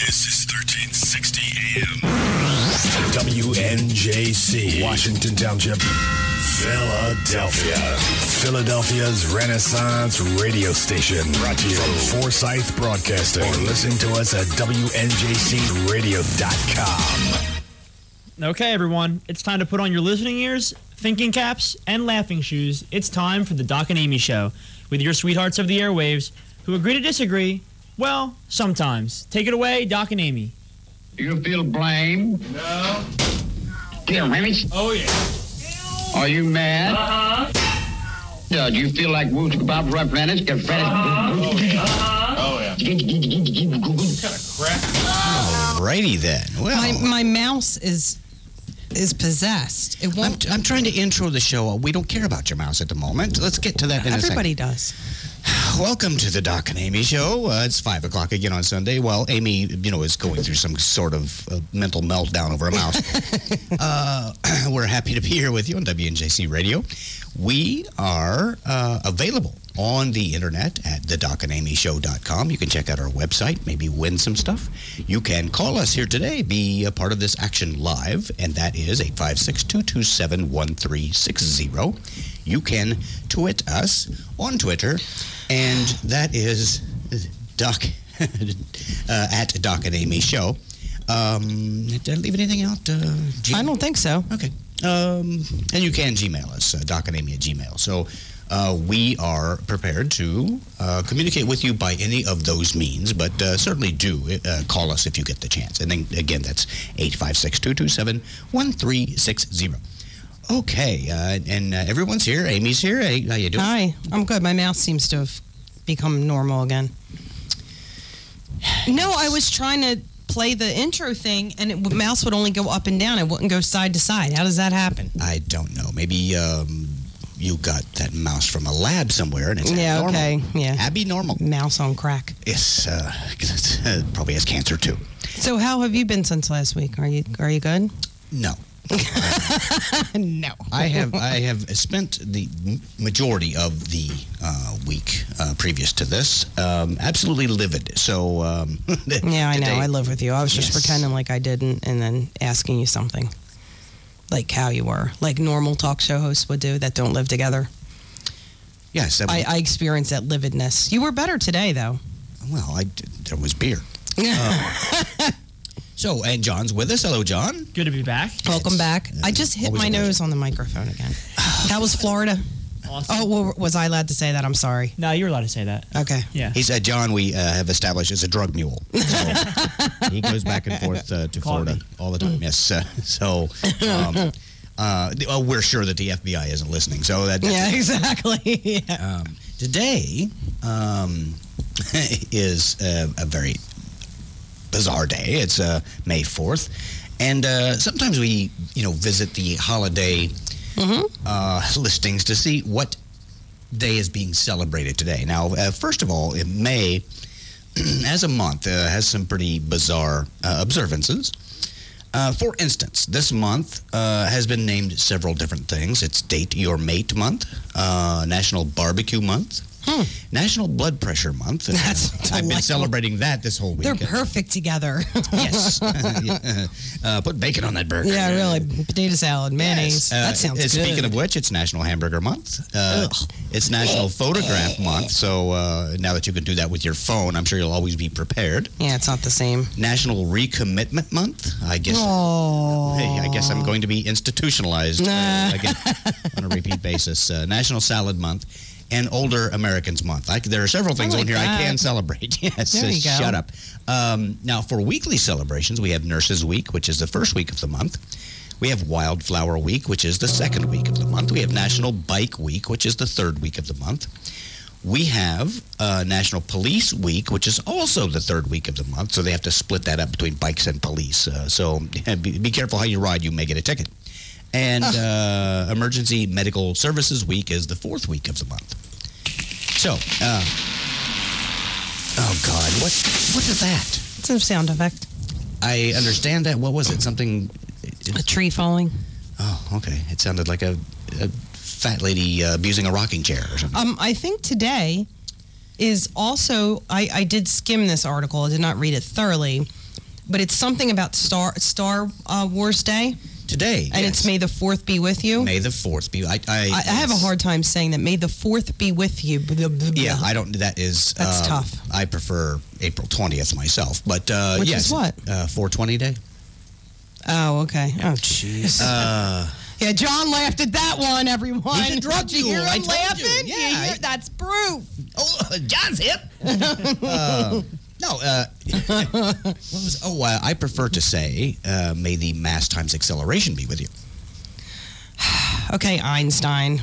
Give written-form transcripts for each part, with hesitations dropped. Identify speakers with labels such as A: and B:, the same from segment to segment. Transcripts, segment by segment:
A: This is 1360 AM. WNJC, Washington Township, Philadelphia. Philadelphia's Renaissance radio station. Brought to you from Forsyth Broadcasting. Or listen to us at WNJCradio.com.
B: Okay, everyone. It's time to put on your listening ears, thinking caps, and laughing shoes. It's time for the Doc and Amy Show with your sweethearts of the airwaves who agree to disagree. Well, sometimes. Take it away, Doc and Amy.
C: Do you feel blame?
D: No.
C: Feel relish?
D: Oh, yeah.
C: Are you mad?
D: Uh-huh.
C: Do you feel like Woods Bob Roy Planet? Get ready.
D: Oh, yeah. Oh, yeah. What kind of crap?
E: Alrighty then. Well,
F: my mouse is possessed. It won't.
E: I'm trying to intro the show. We don't care about your mouse at the moment. Let's get to that in a second.
F: Everybody does.
E: Welcome to the Doc and Amy Show. It's 5 o'clock again on Sunday. Well, Amy, is going through some sort of mental meltdown over a mouse. We're happy to be here with you on WNJC Radio. We are available on the internet at thedocandamyshow.com. You can check out our website, maybe win some stuff. You can call us here today, be a part of this action live, and that is 856-227-1360. You can tweet us on Twitter, and that is Doc at Doc and Amy Show. Did I leave anything out?
F: I don't think so.
E: Okay. And you can Gmail us, docandamy@gmail. So we are prepared to communicate with you by any of those means, but certainly do call us if you get the chance. And then, again, that's 856-227-1360. Okay, and everyone's here. Amy's here. Hey, how you doing?
F: Hi, I'm good. My mouse seems to have become normal again. No, I was trying to play the intro thing, and the mouse would only go up and down. It wouldn't go side to side. How does that happen?
E: I don't know. Maybe you got that mouse from a lab somewhere, and it's abnormal.
F: Okay, yeah.
E: Abby normal.
F: Mouse on crack.
E: Yes, probably has cancer too.
F: So how have you been since last week? Are you good?
E: No.
F: No.
E: I have spent the majority of the week previous to this absolutely livid. So
F: yeah, I know. I live with you. I was just
E: Yes.
F: pretending like I didn't, and then asking you something, like how you were, like normal talk show hosts would do that don't live together.
E: Yes,
F: I experienced that lividness. You were better today, though.
E: Well, there was beer. So, and John's with us. Hello, John.
B: Good to be back.
F: Welcome back. I just hit
E: always
F: my
E: a pleasure.
F: nose on the microphone again. How was Florida?
B: Awesome.
F: Oh, well, was I allowed to say that? I'm sorry.
B: No, you're allowed to say that.
F: Okay.
B: Yeah.
E: He said, John, we have established is a drug mule. So he goes back and forth to Florida all the time. Yes. We're sure that the FBI isn't listening. So that's
F: exactly. Yeah.
E: Today is a very bizarre day. It's May 4th. And sometimes we, visit the holiday listings to see what day is being celebrated today. Now, first of all, in May, as a month, has some pretty bizarre observances. For instance, this month has been named several different things. It's Date Your Mate Month, National Barbecue Month, National Blood Pressure Month.
F: That's
E: I've been celebrating that this whole week.
F: They're perfect together.
E: Yes. Put bacon on that burger.
F: Yeah, really. Potato salad, mayonnaise.
E: Yes.
F: That sounds good.
E: Speaking of which, it's National Hamburger Month. It's National Photograph Month. So now that you can do that with your phone, I'm sure you'll always be prepared.
F: Yeah, it's not the same.
E: National Recommitment Month. I guess.
F: Oh.
E: Hey, I guess I'm going to be institutionalized again on a repeat basis. National Salad Month. And Older Americans Month. There are several things on here I can celebrate. Yes,
F: there you go.
E: Shut up. Now, for weekly celebrations, we have Nurses Week, which is the first week of the month. We have Wildflower Week, which is the second week of the month. We have National Bike Week, which is the third week of the month. We have National Police Week, which is also the third week of the month. So they have to split that up between bikes and police. So be careful how you ride. You may get a ticket. And Emergency Medical Services Week is the fourth week of the month. So, oh God, what is that?
F: It's a sound effect.
E: I understand that. What was it? Something?
F: A tree falling.
E: Oh, okay. It sounded like a fat lady abusing a rocking chair or something.
F: I think today is also, I did skim this article. I did not read it thoroughly. but it's something about Star Wars Day.
E: Today,
F: and it's May the 4th be with you.
E: May the 4th be. I
F: have a hard time saying that. May the 4th be with you.
E: Yeah, I don't. That's
F: tough.
E: I prefer April 20th myself, but
F: which
E: yes,
F: is what
E: 420 Day.
F: Oh, okay. Oh, jeez. Yeah, John laughed at that one. Everyone,
E: he's a drug
F: Did you hear him laughing?
E: Yeah,
F: that's proof.
E: Oh, John's hip. No, I prefer to say, may the mass times acceleration be with you.
F: Okay, Einstein.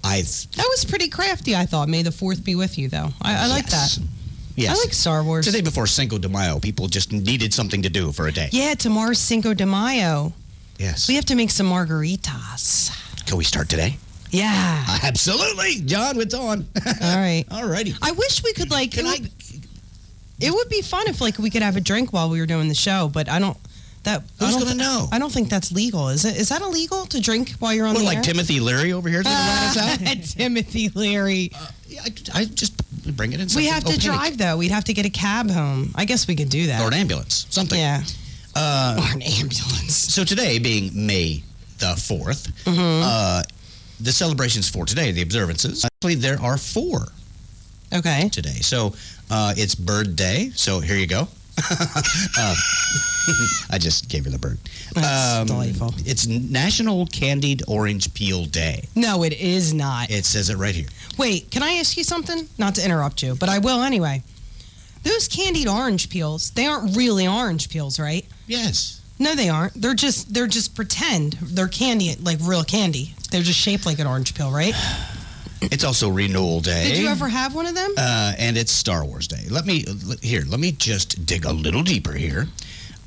E: That
F: was pretty crafty, I thought. May the 4th be with you, though. I like that.
E: Yes.
F: I like Star Wars.
E: Today before Cinco de Mayo, people just needed something to do for a day.
F: Yeah, tomorrow's Cinco de Mayo.
E: Yes.
F: We have to make some margaritas.
E: Can we start today?
F: Yeah.
E: Absolutely. John, it's on.
F: All right.
E: All righty.
F: I wish we could, it would be fun if, we could have a drink while we were doing the show, but I don't...
E: Who's going to know?
F: I don't think that's legal. Is it? Is that illegal to drink while you're on the air?
E: Timothy Leary over here is going to run us out?
F: Timothy Leary.
E: I just bring it in.
F: We have to drive, though. We'd have to get a cab home. I guess we could do that.
E: Or an ambulance. Something.
F: Yeah. Or an ambulance.
E: So today, being May the 4th, the celebrations for today, the observances, actually there are 4.
F: Okay.
E: Today. So it's Bird Day. So here you go. I just gave her the bird.
F: That's delightful.
E: It's National Candied Orange Peel Day.
F: No, it is not.
E: It says it right here.
F: Wait, can I ask you something? Not to interrupt you, but I will anyway. Those candied orange peels, they aren't really orange peels, right?
E: Yes.
F: No, they aren't. They're just pretend. They're candy, like real candy. They're just shaped like an orange peel, right?
E: It's also Renewal Day.
F: Did you ever have one of them?
E: And it's Star Wars Day. Let me just dig a little deeper here.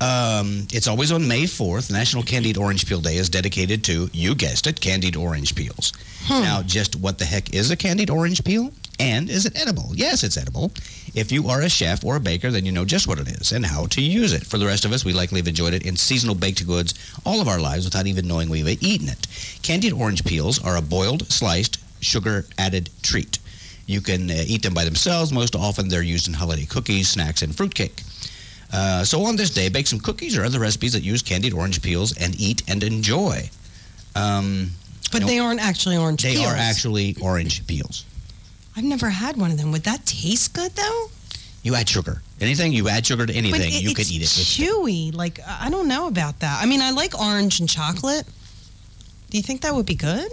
E: It's always on May 4th. National Candied Orange Peel Day is dedicated to, you guessed it, candied orange peels. Now, just what the heck is a candied orange peel? And is it edible? Yes, it's edible. If you are a chef or a baker, then you know just what it is and how to use it. For the rest of us, we likely have enjoyed it in seasonal baked goods all of our lives without even knowing we've eaten it. Candied orange peels are a boiled, sliced, sugar-added treat. You can eat them by themselves. Most often, they're used in holiday cookies, snacks, and fruitcake. So on this day, bake some cookies or other recipes that use candied orange peels and eat and enjoy.
F: But they aren't actually orange peels.
E: They are actually orange peels.
F: I've never had one of them. Would that taste good, though?
E: You add sugar. Anything, you add sugar to anything, you could eat it.
F: It's chewy. I don't know about that. I mean, I like orange and chocolate. Do you think that would be good?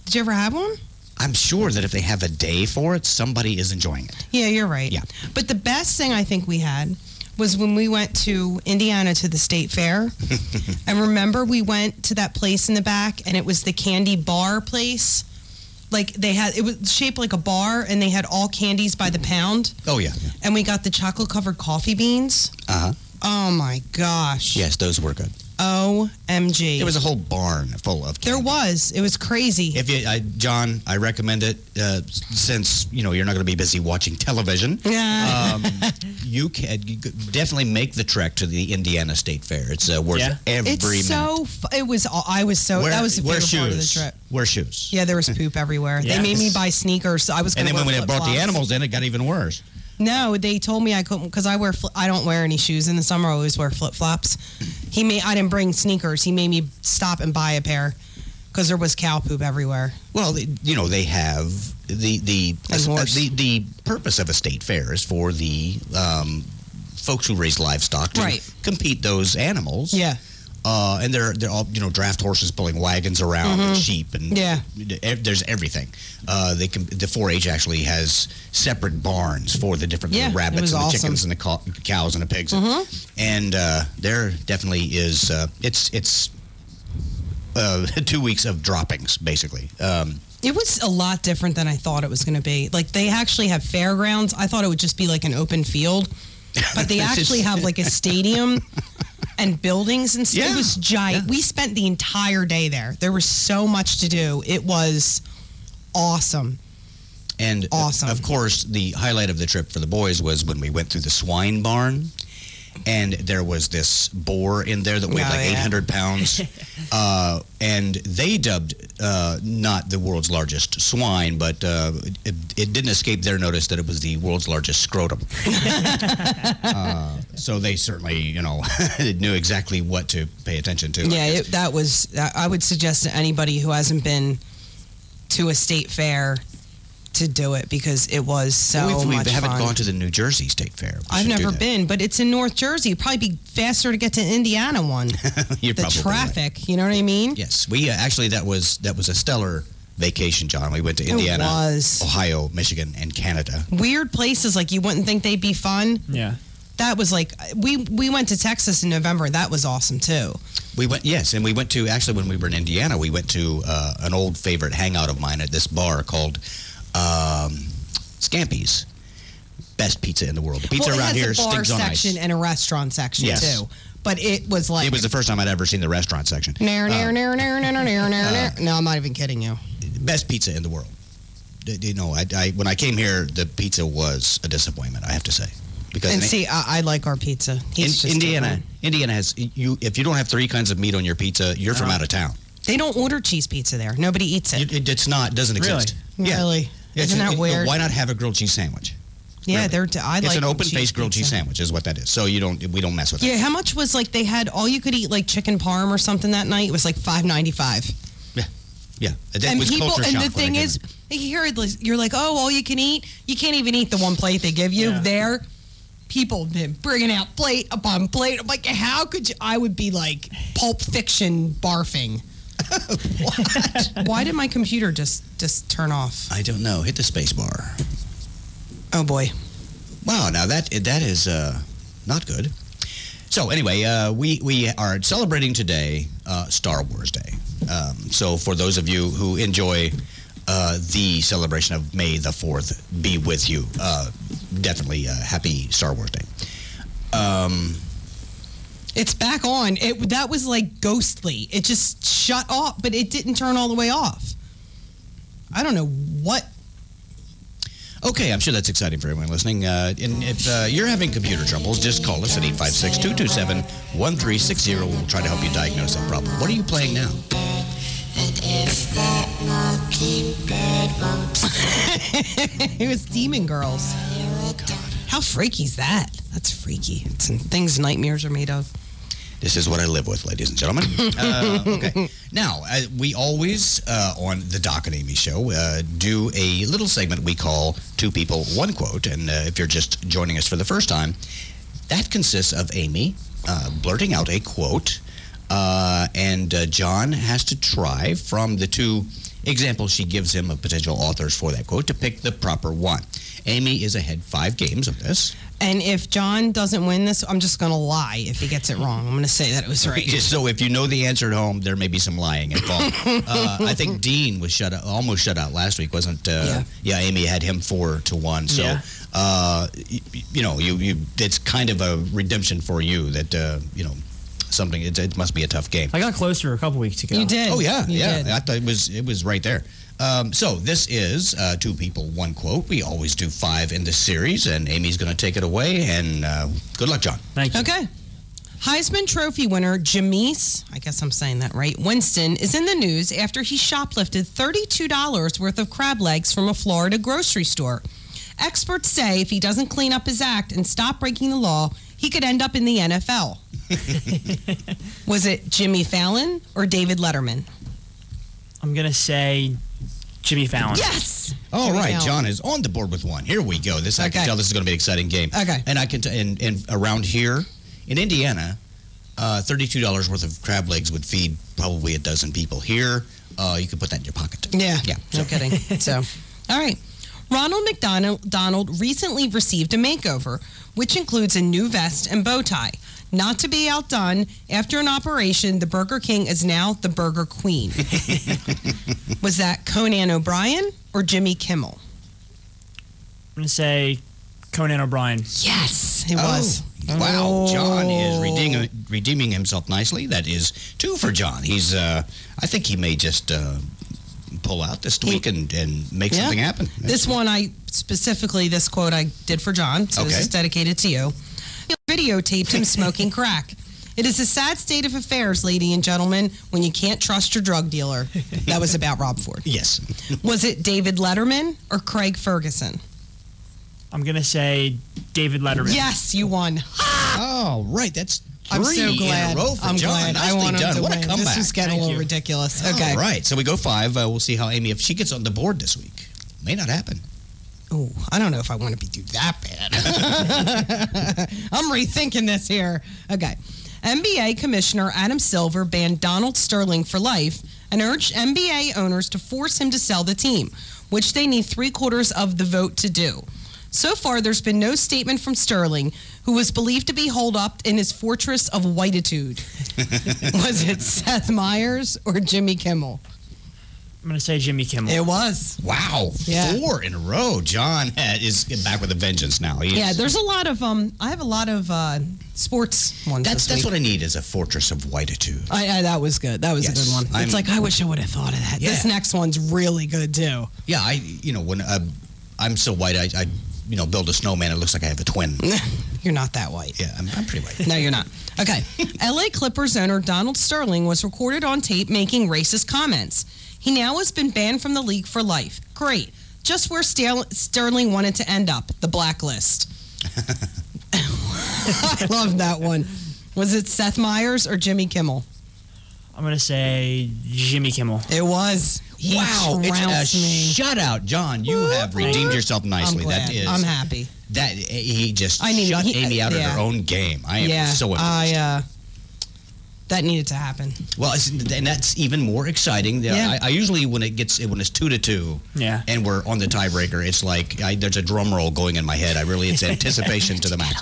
F: Did you ever have one?
E: I'm sure that if they have a day for it, somebody is enjoying it.
F: Yeah, you're right.
E: Yeah.
F: But the best thing I think we had was when we went to Indiana to the state fair. And remember, we went to that place in the back, and it was the candy bar place. It was shaped like a bar, and they had all candies by the pound.
E: Oh, yeah.
F: And we got the chocolate-covered coffee beans.
E: Uh-huh.
F: Oh, my gosh.
E: Yes, those were good.
F: OMG.
E: There was a whole barn full of candy.
F: There was. It was crazy.
E: John, I recommend it since, you're not going to be busy watching television.
F: Yeah.
E: You definitely make the trek to the Indiana State Fair. It's worth every minute.
F: That was the favorite part of the trip.
E: Wear shoes.
F: Yeah, there was poop everywhere.
E: Yes.
F: They made me buy sneakers. I was going to
E: And then when they brought the animals in, it got even worse.
F: No, they told me I couldn't because I don't wear any shoes in the summer. I always wear flip flops. I didn't bring sneakers. He made me stop and buy a pair because there was cow poop everywhere.
E: Well, they have the purpose of a state fair is for the folks who raise livestock to compete those animals.
F: Yeah.
E: And they're all draft horses pulling wagons around and sheep and there's everything. The 4-H actually has separate barns for the different the rabbits and the chickens and the cows and the pigs, and there definitely is. It's 2 weeks of droppings basically.
F: It was a lot different than I thought it was going to be. They actually have fairgrounds. I thought it would just be like an open field, but they actually have a stadium. And buildings and stuff.
E: Yeah.
F: It was giant. Yeah. We spent the entire day there. There was so much to do. It was awesome.
E: And of course, the highlight of the trip for the boys was when we went through the swine barn. and there was this boar in there that weighed 800 pounds. And they dubbed not the world's largest swine, but it didn't escape their notice that it was the world's largest scrotum. So they certainly, knew exactly what to pay attention to.
F: Yeah, that was. I would suggest to anybody who hasn't been to a state fair to do it, because it was so much fun.
E: We haven't gone to the New Jersey State Fair.
F: I've never been, but it's in North Jersey. It'd probably be faster to get to Indiana one.
E: You're
F: the
E: probably
F: traffic,
E: right.
F: You know what I mean?
E: Yes, we actually that was a stellar vacation, John. We went to Indiana, Ohio, Michigan, and Canada.
F: Weird places like you wouldn't think they'd be fun.
B: Yeah.
F: That was like we went to Texas in November. That was awesome too.
E: We went and we went to, actually when we were in Indiana, we went to an old favorite hangout of mine at this bar called Scampi's. Best pizza in the world. The pizza around here stinks on ice.
F: It has a bar section and a restaurant section too. But it was like...
E: It was the first time I'd ever seen the restaurant section.
F: No, I'm not even kidding you.
E: Best pizza in the world. When I came here, the pizza was a disappointment, I have to say. Because
F: I like our pizza.
E: Indiana has, if you don't have 3 kinds of meat on your pizza, you're from out of town.
F: They don't order cheese pizza there. Nobody eats it.
E: It doesn't exist.
F: Yeah. Really? Isn't that weird?
E: Why not have a grilled cheese sandwich?
F: Yeah,
E: really.
F: It's
E: an open-faced grilled cheese sandwich is what that is. So we don't mess with that.
F: Yeah, how much was they had all you could eat chicken parm or something that night? It was $5.95.
E: Yeah.
F: And the thing is, you're like, oh, all you can eat. You can't even eat the one plate they give you there. People been bringing out plate upon plate. I'm like, how could you? I would be like Pulp Fiction barfing. What? Why did my computer just turn off?
E: I don't know. Hit the space bar.
F: Oh boy!
E: Wow. Now that is not good. So anyway, we are celebrating today Star Wars Day. So for those of you who enjoy the celebration of May the 4th be with you, definitely happy Star Wars Day.
F: It's back on. That was ghostly. It just shut off, but it didn't turn all the way off. I don't know what.
E: Okay, I'm sure that's exciting for everyone listening. And if you're having computer troubles, just call us at 856-227-1360. We'll try to help you diagnose that problem. What are you playing now?
F: It was Demon Girls.
E: God.
F: How freaky is that? That's freaky. It's things nightmares are made of.
E: This is what I live with, ladies and gentlemen. Okay. Now, we always, on the Doc and Amy Show, do a little segment we call Two People, One Quote. And if you're just joining us for the first time, that consists of Amy blurting out a quote, and John has to try from the 2 examples she gives him of potential authors for that quote to pick the proper one. Amy is ahead 5 games of this.
F: And if John doesn't win this, I'm just going to lie if he gets it wrong. I'm going to say that it was right.
E: So if you know the answer at home, there may be some lying involved. I think Dean was almost shut out last week, wasn't? Yeah, Amy had him 4-1. So, it's kind of a redemption for you that something. It must be a tough game.
B: I got closer a couple weeks ago.
F: You did.
E: Oh yeah,
F: you did.
E: I thought it was right there. So this is Two People, One Quote. We always do 5 in this series, and Amy's going to take it away. And good luck, John.
B: Thank you.
F: Okay. Heisman Trophy winner Jameis, I guess I'm saying that right, Winston, is in the news after he shoplifted $32 worth of crab legs from a Florida grocery store. Experts say if he doesn't clean up his act and stop breaking the law, he could end up in the NFL. Was it Jimmy Fallon or David Letterman?
B: I'm going to say Jimmy Fallon.
F: Yes!
E: All right, John is on the board with 1. Here we go. I can tell this is going to be an exciting game.
F: Okay.
E: And I can and around here in Indiana, $32 worth of crab legs would feed probably a dozen people. Here, you could put that in your pocket.
F: Yeah.
E: Yeah.
F: No kidding. So, all right. Ronald McDonald recently received a makeover, which includes a new vest and bow tie. Not to be outdone, after an operation, the Burger King is now the Burger Queen. Was that Conan O'Brien or Jimmy Kimmel?
B: I'm going to say Conan O'Brien.
F: Yes, it was.
E: Wow, John is redeeming himself nicely. That is 2 for John. He's, I think he may just pull out this week and make something happen.
F: This one, this quote I did for John, so this is dedicated to you. videotaped him smoking crack. It is a sad state of affairs, ladies and gentlemen, when you can't trust your drug dealer. That was about Rob Ford.
E: Yes.
F: Was it David Letterman or Craig Ferguson?
B: I'm going to say David Letterman.
F: Yes, you won.
E: Oh, right. That's 3
F: I'm so glad.
E: in a row for
F: I'm
E: John.
F: glad.
E: Nicely
F: I want him
E: done.
F: to
E: What
F: win.
E: a comeback.
F: This is getting a little ridiculous. Okay.
E: All right. So we go 5. We'll see how Amy, if she gets on the board this week. May not happen.
F: Oh, I don't know if I want to do that bad. I'm rethinking this here. Okay. NBA Commissioner Adam Silver banned Donald Sterling for life and urged NBA owners to force him to sell the team, which they need 3/4 of the vote to do. So far, there's been no statement from Sterling, who was believed to be holed up in his fortress of whititude. Was it Seth Meyers or Jimmy Kimmel?
B: I'm going to say Jimmy Kimmel.
F: It was.
E: Wow.
F: Yeah.
E: 4 in a row. John is back with a vengeance now.
F: Yeah, there's a lot of I have a lot of sports ones.
E: That's what I need is a fortress of whititude.
F: I that was good. That was a good one. It's like I wish I would have thought of that.
E: Yeah.
F: This next one's really good too.
E: Yeah, when I'm so white, I build a snowman. It looks like I have a twin.
F: You're not that white.
E: Yeah, I'm pretty white.
F: No, you're not. Okay. LA Clippers owner Donald Sterling was recorded on tape making racist comments. He now has been banned from the league for life. Great. Just where Sterling wanted to end up, the blacklist. I love that one. Was it Seth Meyers or Jimmy Kimmel?
B: I'm going to say Jimmy Kimmel.
F: It was.
E: Wow, it's
F: trounced
E: a
F: me.
E: shutout, John. You have redeemed yourself nicely.
F: I'm glad.
E: That is.
F: I'm happy.
E: That he just shut Amy out of her own game. I am so impressed.
F: That needed to happen.
E: Well, and that's even more exciting.
F: Yeah.
E: I usually when it's 2-2,
B: yeah,
E: and we're on the tiebreaker, it's like there's a drum roll going in my head. It's anticipation to the match.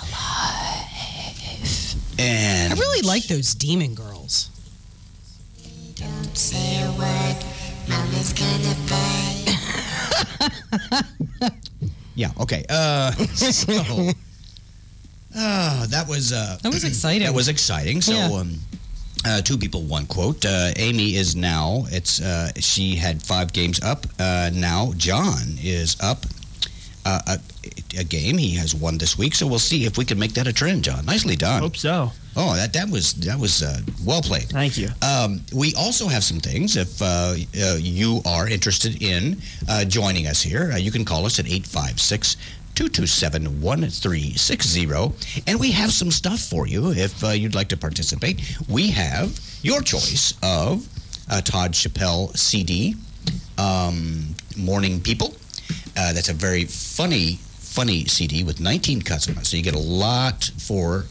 E: And
F: I really like those demon girls.
G: Don't say a word, Mama's gonna bite.
E: Yeah. Okay. So. That was
F: exciting.
E: That was exciting. So,
F: Yeah.
E: 2 people, 1 quote. Amy is now. She had 5 games up. Now John is up a game. He has 1 this week. So we'll see if we can make that a trend, John. Nicely done.
B: Hope so.
E: Oh, that was well played.
B: Thank you.
E: We also have some things. If you are interested in joining us here, you can call us at 856-227-1360. And we have some stuff for you if you'd like to participate. We have your choice of a Todd Chappelle CD, Morning People. That's a very funny CD with 19 cuts on it. So you get a lot for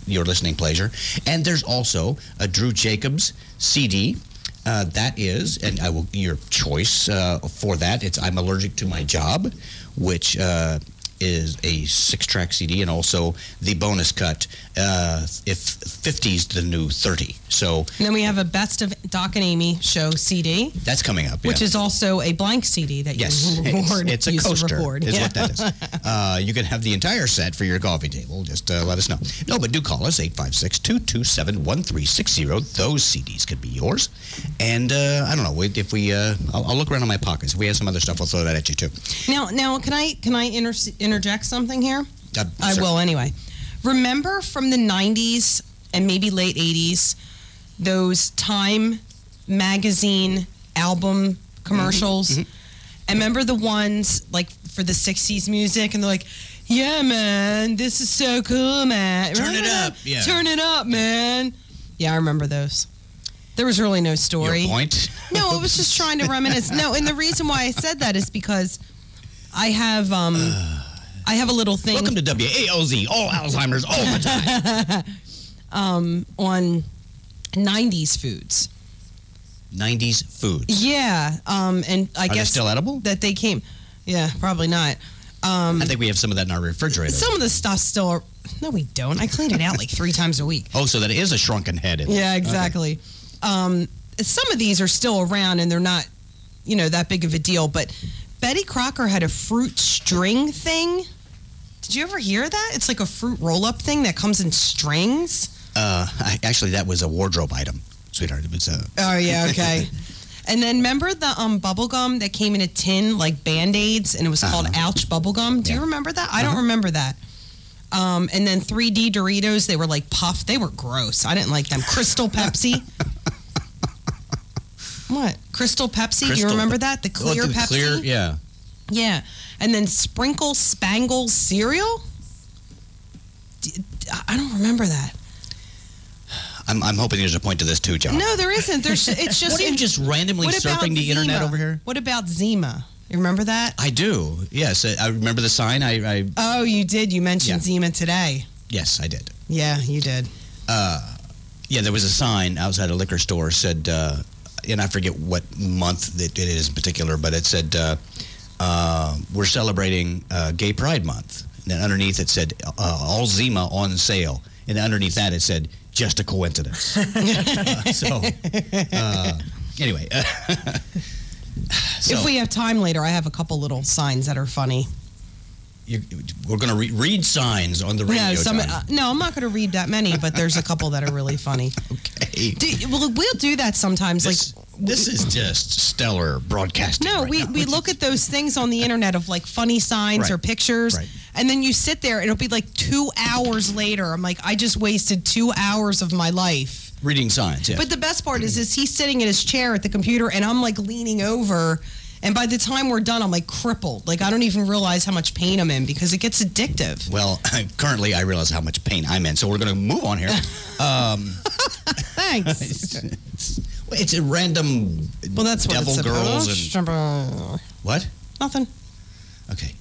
E: your listening pleasure. And there's also a Drew Jacobs CD. That is, and your choice for that, it's I'm Allergic to My Job, which is a 6-track CD, and also the bonus cut, if 50's the new 30. So
F: And then we have a Best of Doc and Amy show CD.
E: That's coming up,
F: which is also a blank CD that you can record.
E: It's a coaster, is what that is. You can have the entire set for your coffee table. Just let us know. No, but do call us, 856-227-1360. Those CDs could be yours. And I don't know, if we, I'll look around in my pockets. If we have some other stuff, I'll throw that at you too.
F: Now, can I interject something here? I
E: sir.
F: will anyway. Remember from the 90s and maybe late 80s, those Time magazine album commercials?
E: Mm-hmm.
F: And remember the ones like for the 60s music, and they're like, yeah, man, this is so cool, man.
E: Turn it up. Yeah.
F: Turn it up, man. Yeah, I remember those. There was really no story.
E: Your point?
F: No, I was just trying to reminisce. No, and the reason why I said that is because I have a little thing.
E: Welcome to WAOZ, all Alzheimer's all the time.
F: On 90s foods.
E: 90s foods.
F: Yeah, and I guess
E: they still edible?
F: That they came. Yeah, probably not.
E: I think we have some of that in our refrigerator.
F: Some of the stuff still are. No, we don't. I clean it out like 3 times a week.
E: Oh, so that is a shrunken head.
F: Yeah, exactly. Okay. Some of these are still around, and they're not, that big of a deal. But Betty Crocker had a fruit string thing. Did you ever hear that? It's like a fruit roll-up thing that comes in strings.
E: Actually, that was a wardrobe item, sweetheart. It was
F: Oh, yeah, okay. And then remember the bubble gum that came in a tin, like Band-Aids, and it was called Ouch Bubble Gum? Do you remember that? I don't remember that. And then 3D Doritos, they were like puffed. They were gross. I didn't like them. Crystal Pepsi. What? Crystal Pepsi? Do you remember that? The clear Pepsi?
E: Clear, yeah.
F: Yeah. And then Sprinkle Spangle cereal? I don't remember that.
E: I'm hoping there's a point to this too, John.
F: No, there isn't. It's just.
E: What are you just randomly surfing the internet
F: Zima?
E: over here?
F: What about Zima? You remember that?
E: I do. Yes, I remember the sign.
F: Oh, you did. You mentioned Zima today.
E: Yes, I did.
F: Yeah, you did.
E: Yeah, there was a sign outside a liquor store said, and I forget what month it is in particular, but it said, we're celebrating Gay Pride Month. And then underneath it said, all Zima on sale. And underneath that it said, just a coincidence. Anyway.
F: If we have time later, I have a couple little signs that are funny.
E: We're going to read signs on the radio.
F: No, I'm not going to read that many, but there's a couple that are really funny.
E: Okay.
F: We'll do that sometimes.
E: This is just stellar broadcasting.
F: No, we look at those things on the internet of like funny signs or pictures, and then you sit there and it'll be like 2 hours later. I'm like, I just wasted 2 hours of my life.
E: Reading signs, yeah.
F: But the best part is he's sitting in his chair at the computer and I'm like leaning over. And by the time we're done, I'm like crippled. Like I don't even realize how much pain I'm in because it gets addictive.
E: Well, currently I realize how much pain I'm in. So we're going to move on here.
F: Thanks.
E: It's a random
F: that's what
E: devil girls and what?
F: Nothing.
E: Okay.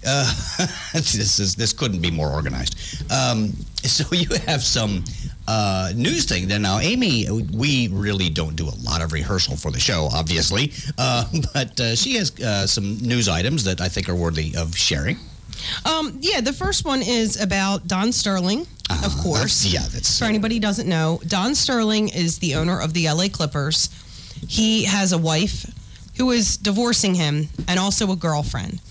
E: This couldn't be more organized. So you have some news thing. Now, Amy, we really don't do a lot of rehearsal for the show, obviously, but she has some news items that I think are worthy of sharing.
F: The first one is about Don Sterling, of course.
E: Yeah, that's
F: for anybody who doesn't know. Don Sterling is the owner of the LA Clippers. He has a wife who is divorcing him and also a girlfriend.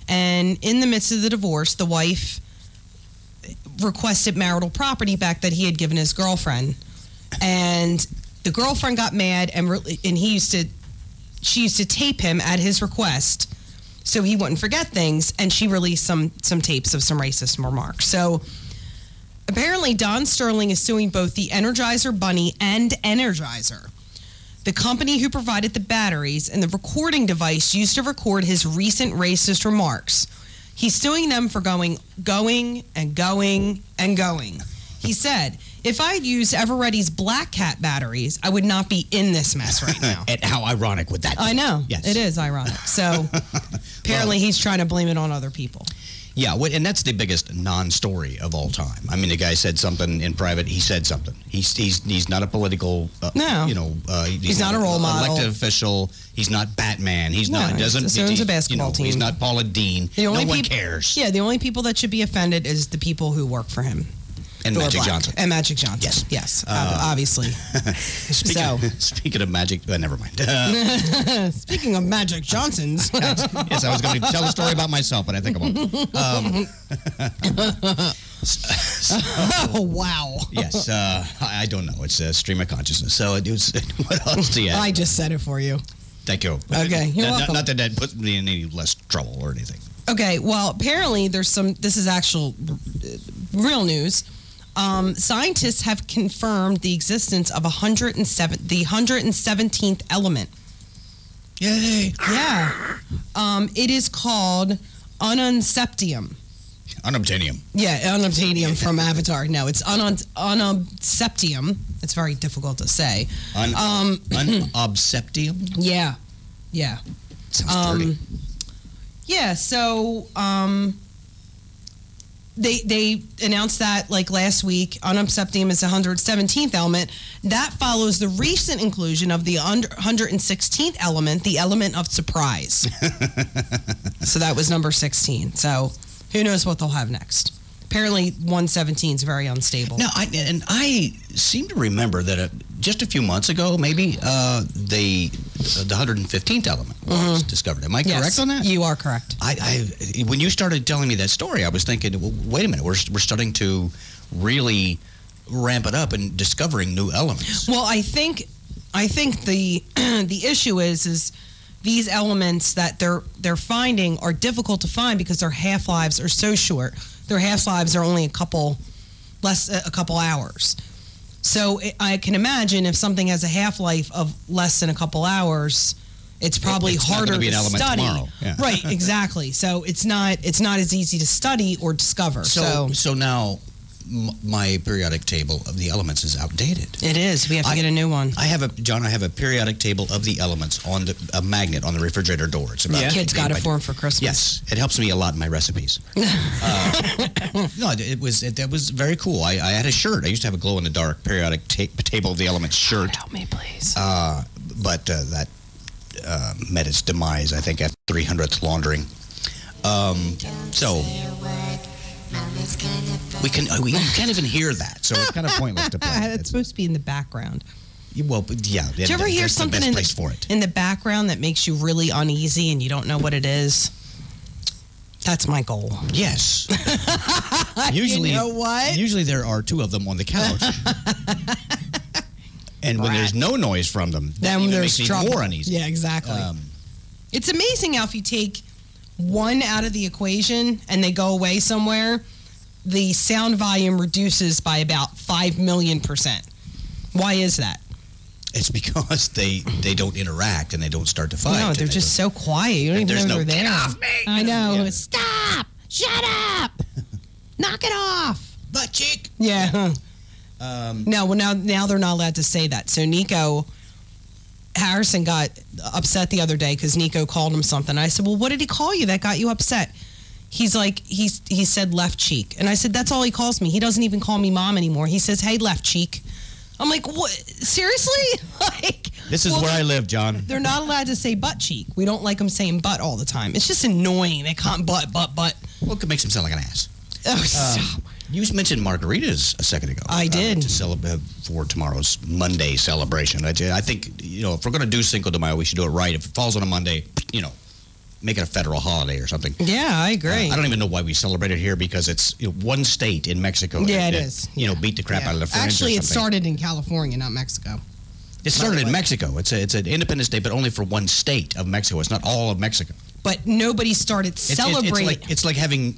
F: And in the midst of the divorce, the wife requested marital property back that he had given his girlfriend. And the girlfriend got mad and she used to tape him at his request so he wouldn't forget things, and she released some tapes of some racist remarks. So apparently Don Sterling is suing both the Energizer Bunny and Energizer, the company who provided the batteries and the recording device used to record his recent racist remarks. He's suing them for going. He said, if I had used Eveready's Black Cat batteries, I would not be in this mess right now.
E: And how ironic would that be?
F: I know.
E: Yes.
F: It is ironic. So apparently he's trying to blame it on other people.
E: Yeah, and that's the biggest non-story of all time. I mean, the guy said something in private. He said something. He's not a political.
F: No.
E: He's
F: not a role model.
E: Elected official. He's not Batman. He's not. Doesn't.
F: He owns a basketball team.
E: He's not Paula Dean. No one cares.
F: Yeah, the only people that should be offended is the people who work for him.
E: And Magic Johnson.
F: And Magic Johnson. Yes. Obviously.
E: Speaking of Magic, never mind.
F: Speaking of Magic Johnsons.
E: Yes, I was going to tell a story about myself, but I think I won't.
F: Oh, wow.
E: Yes, I don't know. It's a stream of consciousness. So it was, what else do you have?
F: I just said it for you.
E: Thank you.
F: Okay, you're welcome.
E: Not that that puts me in any less trouble or anything.
F: Okay, well, apparently this is actual real news. Scientists have confirmed the existence of the 117th element.
E: Yay!
F: Yeah. It is called ununceptium.
E: Unobtainium.
F: Yeah, unobtainium from Avatar. No, it's unobceptium. It's very difficult to say.
E: Unobceptium?
F: Yeah.
E: Sounds dirty.
F: Yeah, so they announced that like last week. Unobceptium is the 117th element. That follows the recent inclusion of the 116th element, the element of surprise. So that was number 16. So who knows what they'll have next. Apparently 117 is very unstable.
E: No, I seem to remember that just a few months ago, maybe, the 115th element was discovered. Am I correct on that?
F: You are correct.
E: When you started telling me that story, I was thinking, well, wait a minute, we're starting to really ramp it up and discovering new elements.
F: Well, I think the the issue is these elements that they're finding are difficult to find because their half-lives are so short. Their half-lives are only a couple hours. So I can imagine if something has a half-life of less than a couple hours, it's probably harder
E: be
F: to
E: an element
F: study.
E: Tomorrow. Yeah.
F: Right, exactly. So it's not as easy to study or discover.
E: So now my periodic table of the elements is outdated.
F: It is. We have to get a new one.
E: I have a periodic table of the elements on a magnet on the refrigerator door. It's about
F: Kids got it for him for Christmas.
E: Yes, it helps me a lot in my recipes. No, that was very cool. I had a shirt. I used to have a glow in the dark periodic table of the elements shirt.
F: Help me, please.
E: But that met its demise, I think, after 300th laundering. So we can't even hear that, so it's kind of pointless to play.
F: It's supposed to be in the background.
E: Well, yeah.
F: Do you ever hear something in the background that makes you really uneasy and you don't know what it is? That's my goal.
E: Yes. Usually,
F: you know what?
E: Usually there are two of them on the couch. And when there's no noise from them,
F: then
E: it
F: there's
E: makes me
F: trouble.
E: more uneasy.
F: Yeah, exactly. It's amazing how if you take one out of the equation and they go away somewhere, the sound volume reduces by about 5 million%. Why is that?
E: It's because they don't interact and they don't start to fight.
F: No, they're just so quiet. You don't even know they're there.
E: Get off me!
F: I know.
E: Yeah.
F: Stop! Shut up! Knock it off!
E: Butt cheek!
F: Yeah. Now they're not allowed to say that. So Harrison got upset the other day because Nico called him something. I said, well, what did he call you that got you upset? He's like, he said left cheek. And I said, that's all he calls me. He doesn't even call me mom anymore. He says, hey, left cheek. I'm like, what? Seriously?
E: This is where I live, John.
F: They're not allowed to say butt cheek. We don't like them saying butt all the time. It's just annoying. They can't butt.
E: Well, it makes him sound like an ass.
F: Oh, stop.
E: You mentioned margaritas a second ago.
F: I did.
E: To celebrate for tomorrow's Monday celebration. I think, if we're going to do Cinco de Mayo, we should do it right. If it falls on a Monday, make it a federal holiday or something.
F: Yeah, I agree.
E: I don't even know why we celebrate it here because it's one state in Mexico.
F: Yeah, it is.
E: Beat the crap out of the French.
F: Actually, it started in California, not Mexico.
E: It started in Mexico. It's an independent state, but only for one state of Mexico. It's not all of Mexico.
F: But nobody started celebrating.
E: It's like having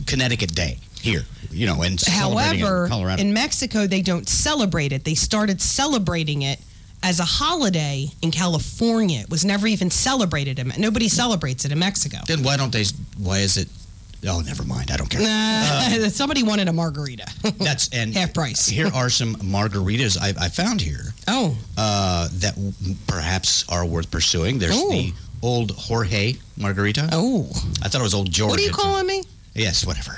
E: Connecticut Day here, and
F: however,
E: in Colorado.
F: In Mexico they don't celebrate it. They started celebrating it as a holiday in California. It was never even celebrated. Nobody celebrates it in Mexico.
E: Then why don't they? Why is it? Oh, never mind. I don't care.
F: Somebody wanted a margarita.
E: That's
F: half price.
E: Here are some margaritas I found here.
F: Oh,
E: that perhaps are worth pursuing. There's the old Jorge margarita.
F: Oh,
E: I thought it was old George.
F: What are you calling me?
E: Yes, whatever.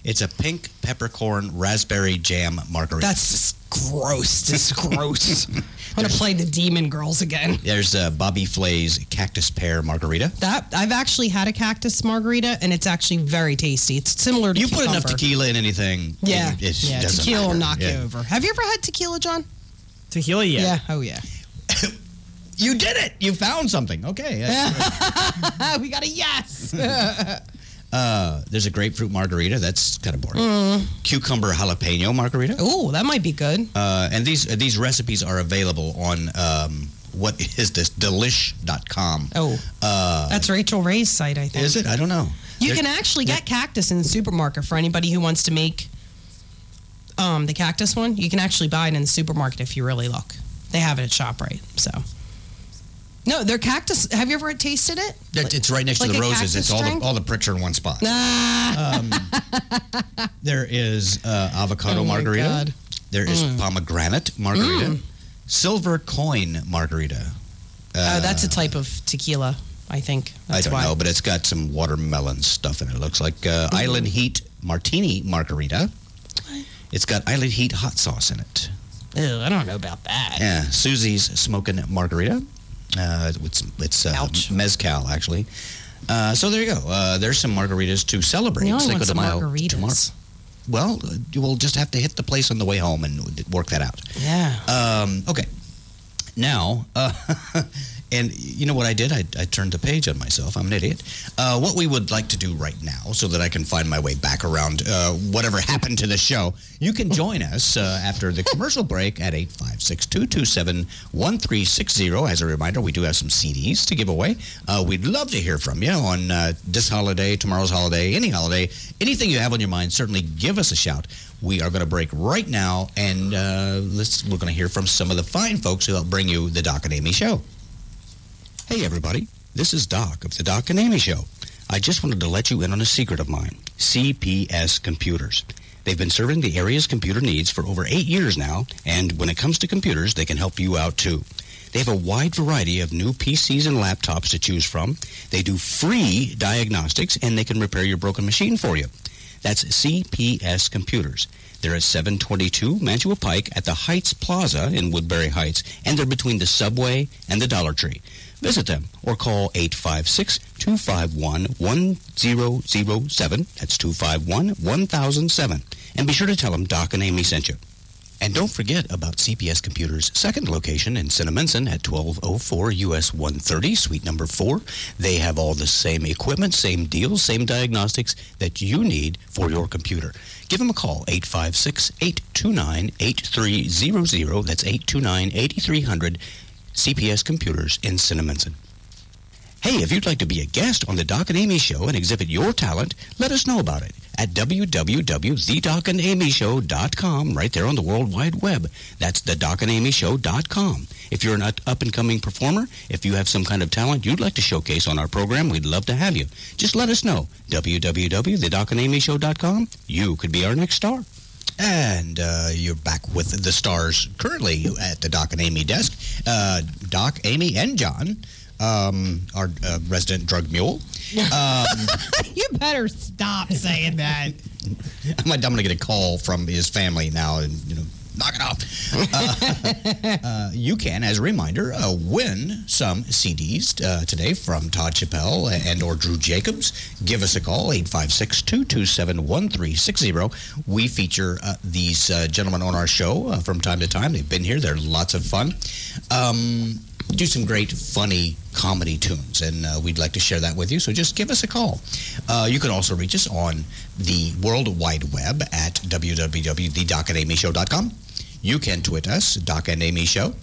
E: It's a pink peppercorn raspberry jam margarita.
F: That's just gross. This is gross. I'm going to play the Demon Girls again.
E: There's Bobby Flay's cactus pear margarita.
F: I've actually had a cactus margarita, and it's actually very tasty. It's similar to
E: cucumber. Put enough tequila in anything.
F: Yeah, tequila will knock
E: you
F: over. Have you ever had tequila, John?
B: Tequila, yeah.
F: Yeah, oh yeah.
E: You did it. You found something. Okay.
F: We got a yes.
E: There's a grapefruit margarita. That's kind of boring. Cucumber jalapeno margarita.
F: Oh, that might be good.
E: And these recipes are available on what is this? Delish.com.
F: Oh, that's Rachel Ray's site, I think.
E: Is it? I don't know.
F: You can actually get cactus in the supermarket for anybody who wants to make the cactus one. You can actually buy it in the supermarket if you really look. They have it at ShopRite. So. No, they're cactus. Have you ever tasted it?
E: It's right next to the roses. It's all the pricks are in one spot. There is avocado margarita. God. There is pomegranate margarita. Silver coin margarita.
F: That's a type of tequila, I think. That's
E: I don't know, but it's got some watermelon stuff in it. It looks like Island Heat martini margarita. It's got Island Heat hot sauce in it.
F: Ew, I don't know about that.
E: Yeah, Susie's smoking margarita. It's mezcal, actually. So there you go. There's some margaritas to celebrate.
F: Cinco de Mayo tomorrow.
E: Well, you will just have to hit the place on the way home and work that out.
F: Yeah.
E: Okay. Now, And you know what I did? I turned the page on myself. I'm an idiot. What we would like to do right now, so that I can find my way back around whatever happened to the show, you can join us after the commercial break at 856-227-1360. As a reminder, we do have some CDs to give away. We'd love to hear from you on this holiday, tomorrow's holiday, anything you have on your mind. Certainly give us a shout. We are going to break right now, and we're going to hear from some of the fine folks who help bring you the Doc and Amy Show. Hey, everybody. This is Doc of the Doc and Amy Show. I just wanted to let you in on a secret of mine. CPS Computers. They've been serving the area's computer needs for over 8 years now, and when it comes to computers, they can help you out, too. They have a wide variety of new PCs and laptops to choose from. They do free diagnostics, and they can repair your broken machine for you. That's CPS Computers. They're at 722 Mantua Pike at the Heights Plaza in Woodbury Heights, and they're between the Subway and the Dollar Tree. Visit them or call 856-251-1007. That's 251-1007. And be sure to tell them Doc and Amy sent you. And don't forget about CPS Computers' second location in Cinnaminson at 1204 US 130, suite number 4. They have all the same equipment, same deals, same diagnostics that you need for your computer. Give them a call, 856-829-8300. That's 829-8300, CPS Computers in Cinnaminson. Hey, if you'd like to be a guest on the Doc and Amy Show and exhibit your talent, let us know about it at www.thedocandamyshow.com, right there on the World Wide Web. That's thedocandamyshow.com. If you're an up-and-coming performer, if you have some kind of talent you'd like to showcase on our program, we'd love to have you. Just let us know. www.thedocandamyshow.com. You could be our next star. And you're back with the stars currently at the Doc and Amy desk. Doc, Amy, and John. Our resident drug mule.
F: You better stop saying that.
E: I'm going to get a call from his family now and, knock it off. You can, as a reminder, win some CDs today from Todd Chappelle and or Drew Jacobs. Give us a call, 856-227-1360. We feature these gentlemen on our show from time to time. They've been here. They're lots of fun. Do some great, funny comedy tunes, and we'd like to share that with you, so just give us a call. You can also reach us on the World Wide Web at www.thedocandamyshow.com. You can tweet us, Doc and Amy Show,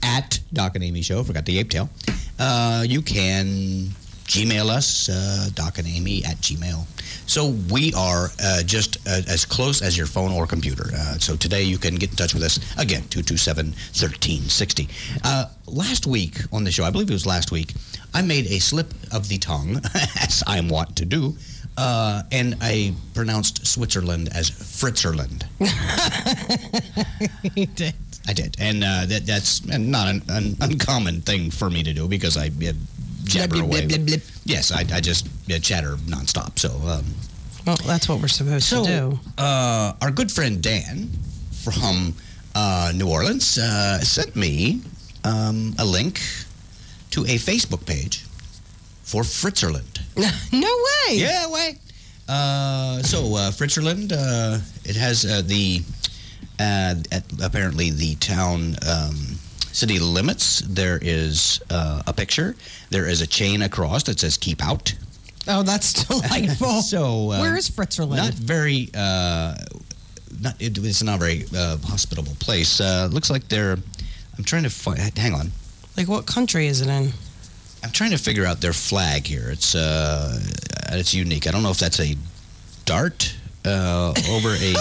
E: at Doc and Amy Show, forgot the ape tail. You can Gmail us, docandamy@gmail. So we are just as close as your phone or computer. So today you can get in touch with us, again, 227-1360. Last week on the show, I believe it was last week, I made a slip of the tongue, as I'm wont to do, and I pronounced Switzerland as Fritzerland.
F: You did.
E: I did. And that's not an uncommon thing for me to do because I jabber away. Yes, I just chatter nonstop. So,
F: well, that's what we're supposed to do.
E: Our good friend Dan from New Orleans sent me a link to a Facebook page for Fritzerland.
F: No way.
E: Yeah, way. Fritzerland, it has apparently the town city limits. There is a picture. There is a chain across that says "Keep Out."
F: Oh, that's delightful. Where is Fritzerland?
E: Not very. It's not a very hospitable place. Looks like they're. I'm trying to find. Hang on.
F: Like, what country is it in?
E: I'm trying to figure out their flag here. It's unique. I don't know if that's a dart over a.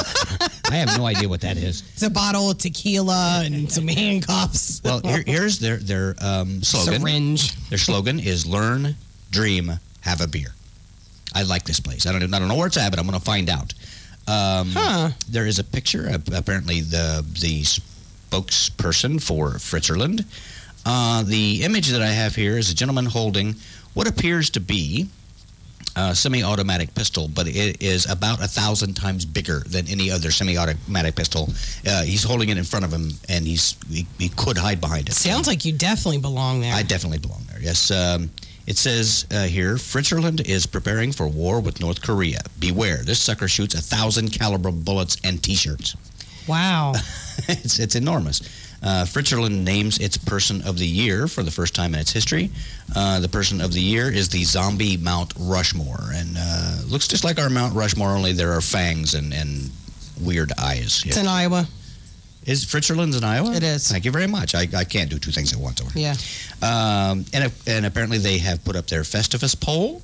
E: I have no idea what that is.
F: It's a bottle of tequila and some handcuffs.
E: Well, here's their slogan.
F: Syringe.
E: Their slogan is "Learn, Dream, Have a Beer." I like this place. I don't know where it's at, but I'm going to find out. There is a picture. Apparently, the spokesperson for Fritzerland. The image that I have here is a gentleman holding what appears to be a semi-automatic pistol, but it is about 1,000 times bigger than any other semi-automatic pistol. He's holding it in front of him, and he could hide behind it.
F: Sounds like you definitely belong there.
E: I definitely belong there, yes. It says here, Fritzerland is preparing for war with North Korea. Beware, this sucker shoots 1,000 caliber bullets and T-shirts.
F: Wow.
E: It's enormous. Switzerland names its Person of the Year for the first time in its history. The Person of the Year is the zombie Mount Rushmore, and looks just like our Mount Rushmore, only there are fangs and weird eyes.
F: It's in Iowa.
E: Is Switzerland's in Iowa?
F: It is.
E: Thank you very much. I can't do two things at once.
F: Yeah.
E: And apparently they have put up their Festivus pole.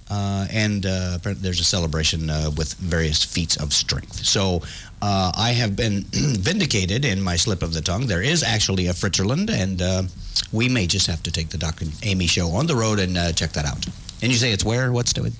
E: And apparently there's a celebration with various feats of strength. So I have been vindicated in my slip of the tongue. There is actually a Switzerland, and we may just have to take the Doc and Amy show on the road and check that out. And you say it's where? What's to it?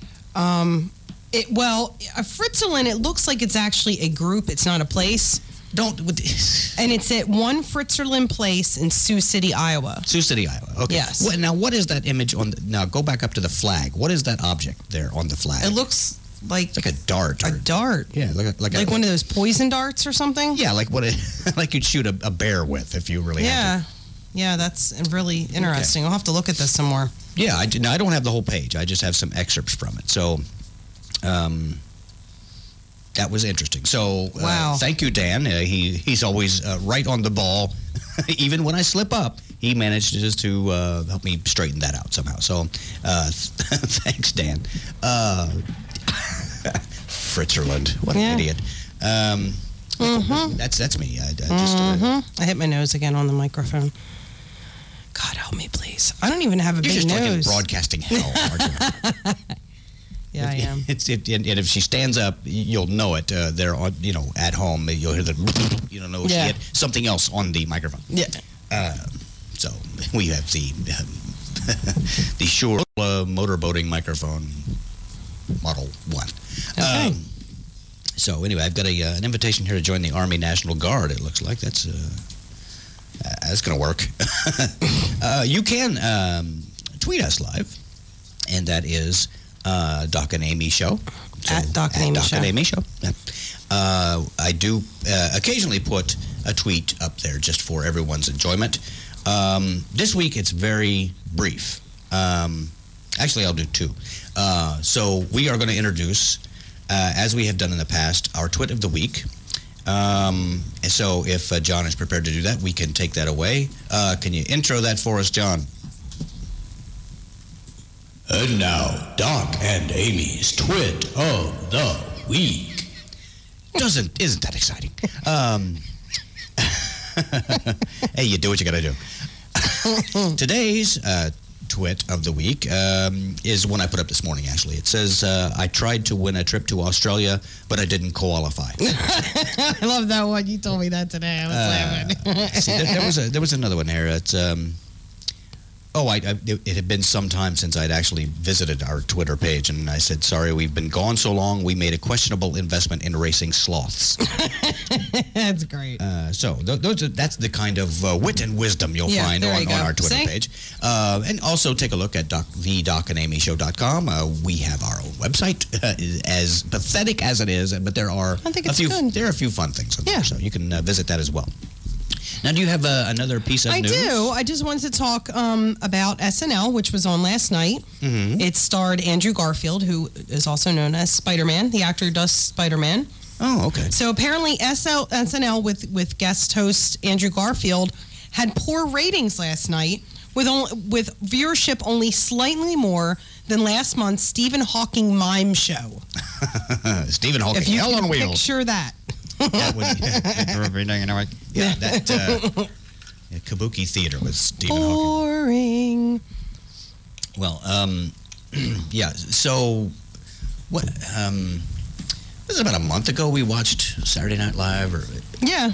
F: Well, a Switzerland, it looks like it's actually a group. It's not a place. And it's at One Switzerland Place in Sioux City, Iowa.
E: Sioux City, Iowa. Okay.
F: Yes.
E: Now, what is that image on? Now, go back up to the flag. What is that object there on the flag?
F: It looks like
E: it's like a dart.
F: A dart.
E: Yeah, like
F: one of those poison darts or something.
E: Yeah, like like you'd shoot a bear with if you really had to.
F: Yeah, that's really interesting. Okay. I'll have to look at this some more.
E: Yeah, I don't have the whole page. I just have some excerpts from it. So, that was interesting. So,
F: wow.
E: Thank you, Dan. He's always right on the ball. Even when I slip up, he manages to help me straighten that out somehow. So, thanks, Dan. Switzerland. What an idiot. That's me.
F: I hit my nose again on the microphone. God help me, please. I don't even have a big nose.
E: You're just like in broadcasting hell, aren't you?
F: Yeah, I am.
E: And if she stands up, you'll know it. They're on, at home. You'll hear the, she had something else on the microphone.
F: Yeah.
E: So we have the the Shure motorboating microphone Model 1.
F: Okay.
E: So anyway, I've got an invitation here to join the Army National Guard. It looks like that's going to work. You can tweet us live, and that is Doc and Amy Show. So,
F: at Doc and Amy Show.
E: Yeah. I do occasionally put a tweet up there just for everyone's enjoyment. This week it's very brief. Actually, I'll do two. So we are going to introduce, as we have done in the past, our twit of the week. And so if John is prepared to do that, we can take that away. Can you intro that for us, John?
A: And now, Doc and Amy's Twit of the Week.
E: Isn't that exciting? Hey, you do what you got to do. Today's twit of the week is one I put up this morning, actually. It says, I tried to win a trip to Australia, but I didn't qualify.
F: I love that one. You told me that today. I was laughing.
E: See, there was another one here. It's... it had been some time since I'd actually visited our Twitter page, and I said, sorry, we've been gone so long, we made a questionable investment in racing sloths.
F: That's great.
E: So that's the kind of wit and wisdom you'll find on our Twitter page. And also take a look at thedocandamyshow.com. We have our own website, as pathetic as it is, but there are a few fun things on there, so you can visit that as well. Now, do you have another piece of news?
F: I do. I just wanted to talk about SNL, which was on last night. Mm-hmm. It starred Andrew Garfield, who is also known as Spider-Man. The actor who does Spider-Man.
E: Oh, okay.
F: So apparently SNL with guest host Andrew Garfield had poor ratings last night, with viewership only slightly more than last month's Stephen Hawking mime show.
E: Stephen Hawking,
F: if you
E: hell on wheels.
F: Picture that.
E: That would Kabuki Theater with Stephen Hawking.
F: Boring.
E: Well, yeah. So, what? Was it about a month ago we watched Saturday Night Live?
F: Yeah.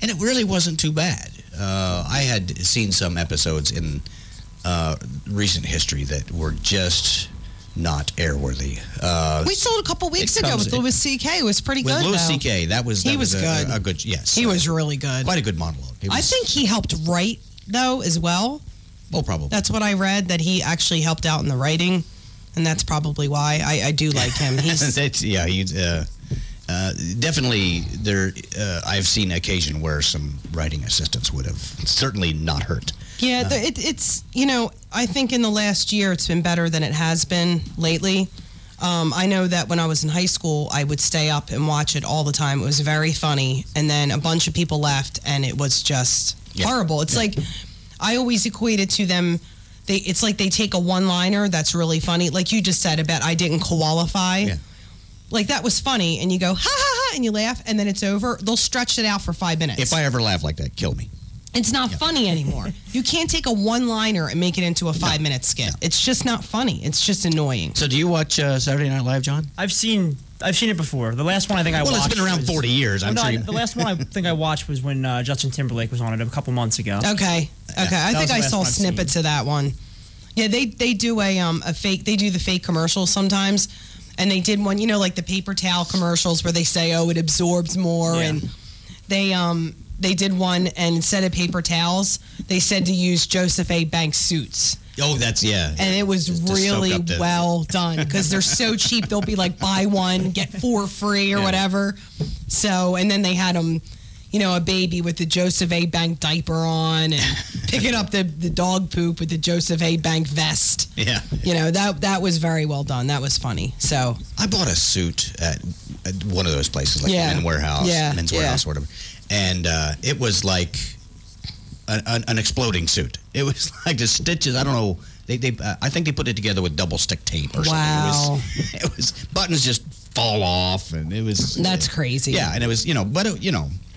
E: And it really wasn't too bad. I had seen some episodes in recent history that were just not airworthy.
F: We saw it a couple weeks ago with Louis C.K. It was pretty good.
E: With Louis C.K., that was good. A good, yes.
F: He was really good.
E: Quite a good monologue.
F: I think he helped write, though, as well.
E: Oh, probably.
F: That's what I read, that he actually helped out in the writing, and that's probably why I do like him. He's
E: definitely there. I've seen occasion where some writing assistants would have certainly not hurt.
F: Yeah, it's I think in the last year it's been better than it has been lately. I know that when I was in high school, I would stay up and watch it all the time. It was very funny. And then a bunch of people left, and it was just horrible. It's like, I always equate it to them. It's like they take a one-liner that's really funny. Like you just said about I didn't qualify.
E: Yeah.
F: Like, that was funny. And you go, ha, ha, ha, and you laugh, and then it's over. They'll stretch it out for 5 minutes.
E: If I ever laugh like that, kill me.
F: It's not funny anymore. You can't take a one-liner and make it into a 5-minute skit. No. It's just not funny. It's just annoying.
E: So do you watch Saturday Night Live, John?
B: I've seen it before. The last one I think I watched.
E: Well, it's been around 40 years. I'm sure.
B: The last one I think I watched was when Justin Timberlake was on it a couple months ago.
F: Okay. I think I saw snippets of that one. Yeah, they do a fake. They do the fake commercials sometimes, and they did one. You know, like the paper towel commercials where they say, "Oh, it absorbs more," and they did one, and instead of paper towels, they said to use Joseph A. Banks suits.
E: Oh, that's, yeah.
F: And it was really well done because they're so cheap. They'll be like, buy one, get 4 free or whatever. So, and then they had them, a baby with the Joseph A. Bank diaper on and picking up the dog poop with the Joseph A. Bank vest.
E: Yeah.
F: That was very well done. That was funny. So
E: I bought a suit at one of those places, like Men's Warehouse, or whatever. And it was like an exploding suit. It was like the stitches. I don't know. I think they put it together with double stick tape or something.
F: Wow.
E: It was buttons just fall off, and it was.
F: That's crazy.
E: Yeah, and it was but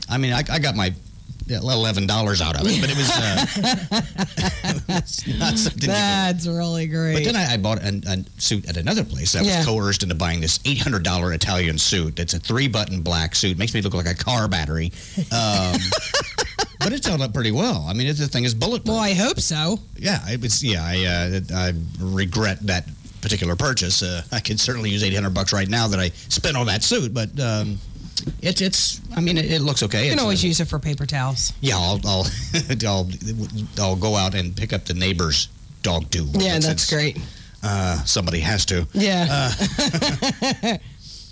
E: I mean, I got my $11 out of it, but it was not something.
F: That's really great.
E: But then I bought a suit at another place. I was coerced into buying this $800 Italian suit. It's a 3-button black suit. Makes me look like a car battery. But it's held up pretty well. I mean, the thing is bulletproof.
F: Well, I hope so.
E: Yeah, it was. Yeah, I regret that particular purchase. I could certainly use $800 right now that I spent on that suit, but. It's. I mean, it looks okay.
F: You can always use it for paper towels.
E: Yeah, I'll go out and pick up the neighbor's dog too.
F: Yeah, that's great.
E: Somebody has to.
F: Yeah.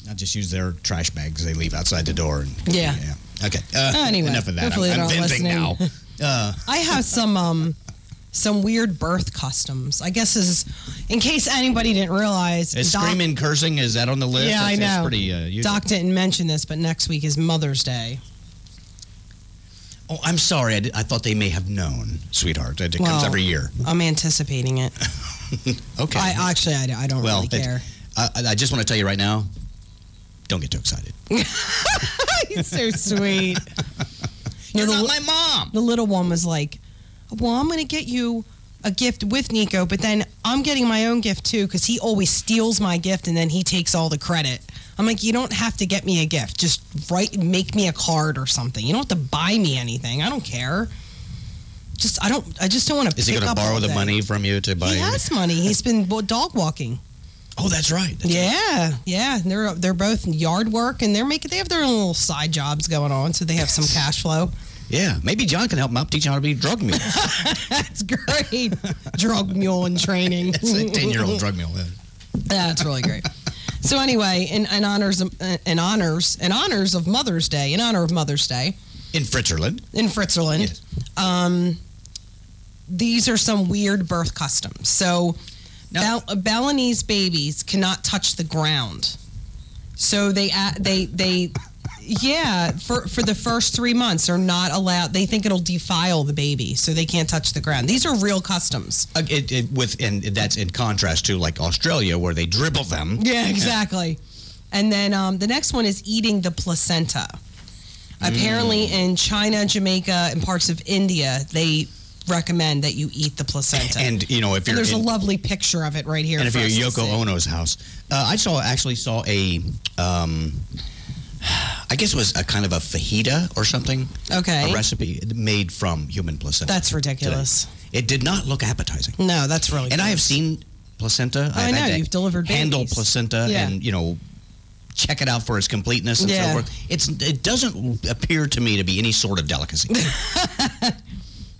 E: I'll just use their trash bags they leave outside the door.
F: Yeah.
E: Okay.
F: Anyway,
E: enough of that.
F: Hopefully
E: I'm venting now.
F: I have some weird birth customs. I guess in case anybody didn't realize.
E: Is screaming, cursing, is that on the list?
F: Yeah, I know.
E: That's pretty usual.
F: Doc didn't mention this, but next week is Mother's Day.
E: Oh, I'm sorry. I thought they may have known, sweetheart. It comes every year.
F: I'm anticipating it.
E: Okay.
F: I don't really care.
E: I just want to tell you right now, don't get too excited.
F: He's so sweet.
E: You're not my mom.
F: The little one was like, well, I'm going to get you a gift with Nico, but then I'm getting my own gift too because he always steals my gift and then he takes all the credit. I'm like, you don't have to get me a gift. Just make me a card or something. You don't have to buy me anything. I don't care. I just don't want to.
E: Is he going to borrow the money from you to buy?
F: He has money. He's been dog walking.
E: Oh, that's right.
F: Yeah. They're both yard work and they have their own little side jobs going on, so they have some cash flow.
E: Yeah, maybe John can help him out, teach him how to be a drug mule.
F: That's great. Drug mule in training.
E: It's a 10-year-old drug mule.
F: That's really great. So anyway, in honor of Mother's Day,
E: in Switzerland.
F: Yes. These are some weird birth customs. So, Balinese babies cannot touch the ground. So they for the first 3 months are not allowed. They think it'll defile the baby, so they can't touch the ground. These are real customs.
E: And that's in contrast to like Australia, where they dribble them.
F: Yeah, exactly. And then the next one is eating the placenta. Apparently, in China, Jamaica, and parts of India, they recommend that you eat the placenta.
E: And if you're
F: there's a lovely picture of it right here.
E: And if you're at Yoko Ono's house, I actually saw a. I guess it was a kind of a fajita or something.
F: Okay.
E: A recipe made from human placenta.
F: That's ridiculous.
E: It did not look appetizing.
F: No, that's really.
E: And gross. I have seen placenta.
F: I know you've delivered babies.
E: Handle placenta and check it out for its completeness and so forth. It doesn't appear to me to be any sort of delicacy.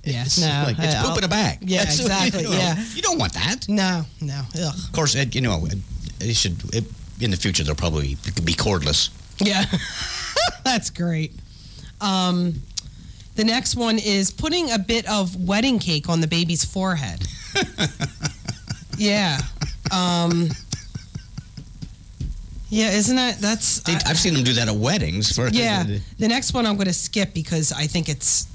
F: It's
E: poop in a bag.
F: Yeah, exactly.
E: You don't want that.
F: No. Ugh.
E: Of course, it should. In the future, they'll probably be cordless.
F: Yeah, that's great. The next one is putting a bit of wedding cake on the baby's forehead. Yeah. Yeah, isn't that's...
E: I've seen them do that at weddings.
F: Yeah. The next one I'm going to skip because I think it's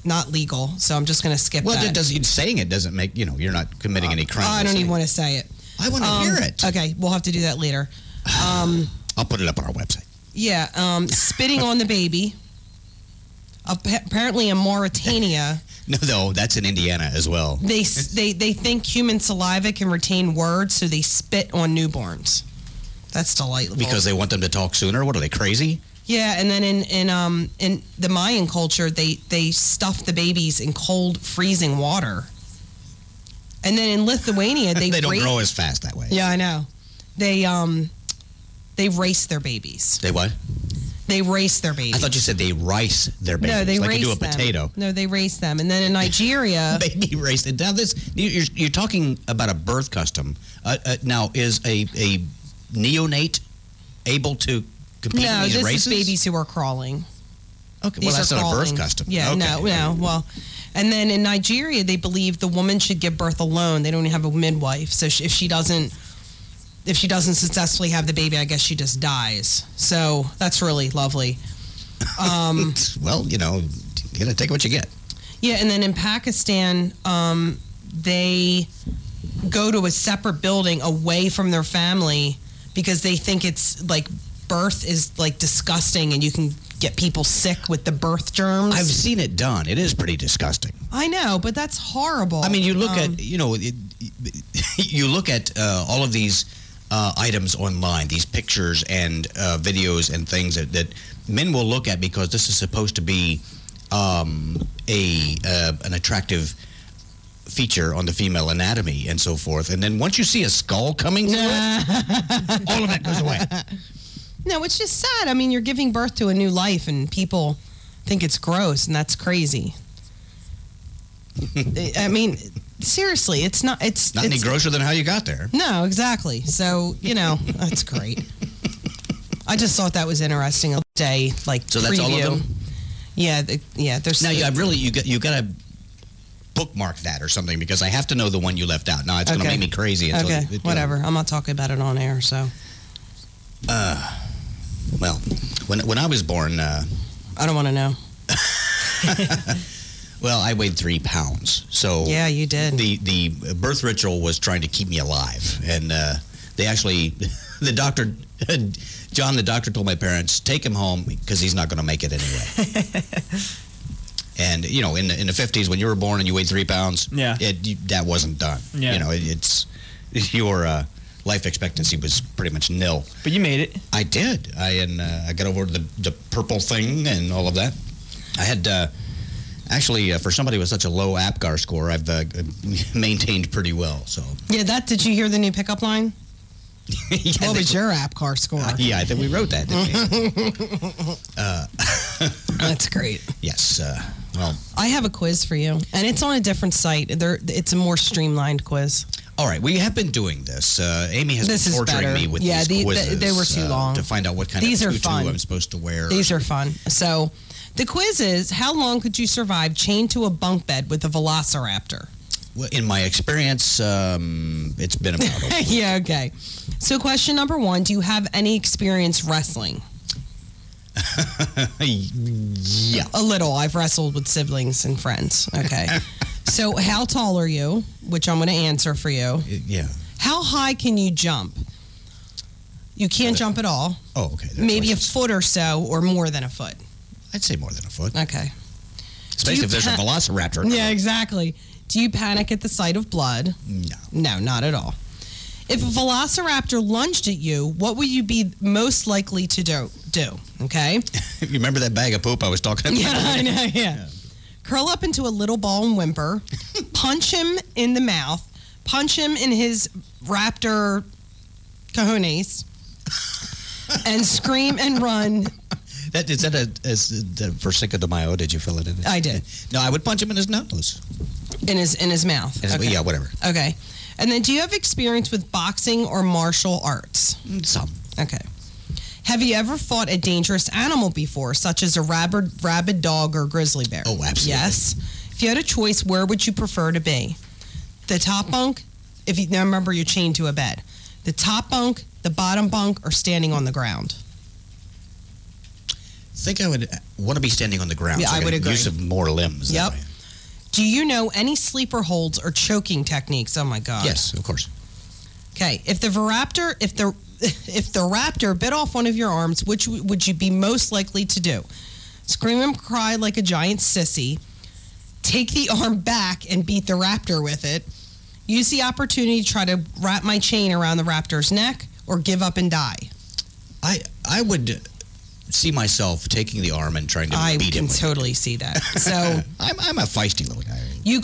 F: not legal. So I'm just going to skip that.
E: Well, saying it doesn't make, you're not committing any crime.
F: I don't even want to say it.
E: I want to hear it.
F: Okay, we'll have to do that later.
E: I'll put it up on our website.
F: Yeah, spitting on the baby. Apparently in Mauritania...
E: No, that's in Indiana as well.
F: They think human saliva can retain words, so they spit on newborns. That's delightful.
E: Because they want them to talk sooner? What are they, crazy?
F: Yeah, and then in the Mayan culture, they stuff the babies in cold, freezing water. And then in Lithuania, they
E: don't grow as fast that way.
F: Yeah, I know. They race their babies.
E: They what?
F: They race their babies.
E: I thought you said they rice their babies.
F: No, they
E: like
F: race
E: you do a
F: them.
E: potato.
F: No, they race them. And then in Nigeria...
E: Baby race. Now, you're talking about a birth custom. Now, is a neonate able to compete in these races?
F: No, this is babies who are crawling.
E: Okay, well, that's not a birth custom.
F: Yeah,
E: okay.
F: No. Well, and then in Nigeria, they believe the woman should give birth alone. They don't have a midwife. So if she doesn't successfully have the baby, I guess she just dies. So that's really lovely.
E: Well, you gotta take what you get.
F: Yeah, and then in Pakistan, they go to a separate building away from their family because they think it's like birth is like disgusting and you can get people sick with the birth germs.
E: I've seen it done. It is pretty disgusting.
F: I know, but that's horrible.
E: I mean, you look at, you look at all of these items online, these pictures and videos and things that men will look at because this is supposed to be an attractive feature on the female anatomy and so forth. And then once you see a skull coming through it, all of that goes away.
F: No, it's just sad. I mean, you're giving birth to a new life and people think it's gross, and that's crazy. I mean, seriously, it's not
E: any grosser than how you got there.
F: No, exactly. So, that's great. I just thought that was interesting. A day like
E: so that's
F: preview.
E: all of them.
F: Yeah, There's
E: now. You got to bookmark that or something because I have to know the one you left out. Now it's going to make me crazy.
F: Okay, whatever. I'm not talking about it on air. So.
E: Well, when I was born,
F: I don't want to know.
E: Well, I weighed 3 pounds. So
F: yeah, you did.
E: The birth ritual was trying to keep me alive, and they actually, the doctor told my parents, take him home because he's not going to make it anyway. And in the 50s when you were born and you weighed 3 pounds, that wasn't done.
B: Yeah.
E: It's your life expectancy was pretty much nil.
B: But you made it.
E: I did. I got over the purple thing and all of that. I had actually for somebody with such a low APGAR score, I've maintained pretty well. So
F: yeah, did you hear the new pickup line?
E: Yeah,
F: what was your APGAR score?
E: Yeah, I think we wrote that, didn't we?
F: That's great.
E: Yes. Well,
F: I have a quiz for you, and it's on a different site. It's a more streamlined quiz.
E: All right, we have been doing this. Amy has been torturing me with these quizzes.
F: They were too long.
E: To find out what kind of tutu I'm supposed to wear.
F: These are fun. So the quiz is, how long could you survive chained to a bunk bed with a velociraptor?
E: Well, in my experience, it's been about a week.
F: Yeah, okay. So question number 1, do you have any experience wrestling?
E: Yeah.
F: A little. I've wrestled with siblings and friends. Okay. So how tall are you? Which I'm going to answer for you.
E: Yeah.
F: How high can you jump? You can't jump at all.
E: Oh, okay.
F: Maybe a foot or so, or more than a foot.
E: I'd say more than a foot.
F: Okay.
E: Especially if there's a velociraptor.
F: Yeah, exactly. Do you panic at the sight of blood?
E: No.
F: No, not at all. If a velociraptor lunged at you, what would you be most likely to do? Okay?
E: You remember that bag of poop I was talking about?
F: Yeah, I know, yeah. Curl up into a little ball and whimper, punch him in the mouth, punch him in his raptor cojones, and scream and run.
E: Is that for Cinco de Mayo? Did you fill it in?
F: I did.
E: No, I would punch him in his nose.
F: In his mouth. Okay.
E: Yeah, whatever.
F: Okay. And then, do you have experience with boxing or martial arts?
E: Some.
F: Okay. Have you ever fought a dangerous animal before, such as a rabid dog or grizzly bear?
E: Oh, absolutely.
F: Yes. If you had a choice, where would you prefer to be? The top bunk, now remember you're chained to a bed. The top bunk, the bottom bunk, or standing on the ground?
E: I think I would want to be standing on the ground.
F: Yeah,
E: so
F: I would agree.
E: Use of more limbs.
F: Yep. Do you know any sleeper holds or choking techniques? Oh my God.
E: Yes, of course.
F: Okay. If the raptor bit off one of your arms, which would you be most likely to do? Scream and cry like a giant sissy. Take the arm back and beat the raptor with it. Use the opportunity to try to wrap my chain around the raptor's neck, or give up and die.
E: I would see myself taking the arm and trying to beat him.
F: I can totally see that. So
E: I'm a feisty little guy.
F: you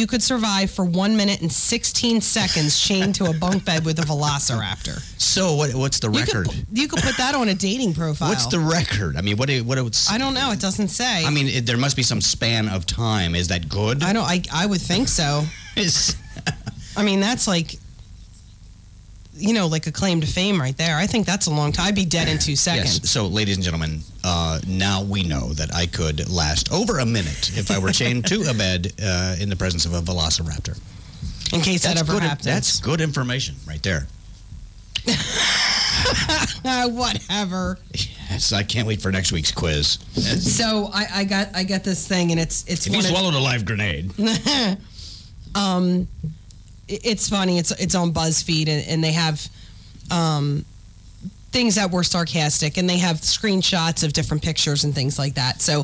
F: could survive for 1 minute and 16 seconds chained to a bunk bed with a velociraptor.
E: So what's the record?
F: You could put that on a dating profile.
E: What's the record? I mean, what
F: I don't know. It doesn't say.
E: I mean, there must be some span of time. Is that good?
F: I would think so. I mean, that's like, like a claim to fame right there. I think that's a long time. I'd be dead in 2 seconds.
E: Yes. So, ladies and gentlemen, now we know that I could last over a minute if I were chained to a bed in the presence of a velociraptor.
F: In case that ever happens.
E: That's good information right there.
F: Whatever.
E: Yes, I can't wait for next week's quiz.
F: So I got this thing, and it's.
E: If you swallowed a live grenade.
F: It's funny. It's on BuzzFeed, and they have things that were sarcastic, and they have screenshots of different pictures and things like that. So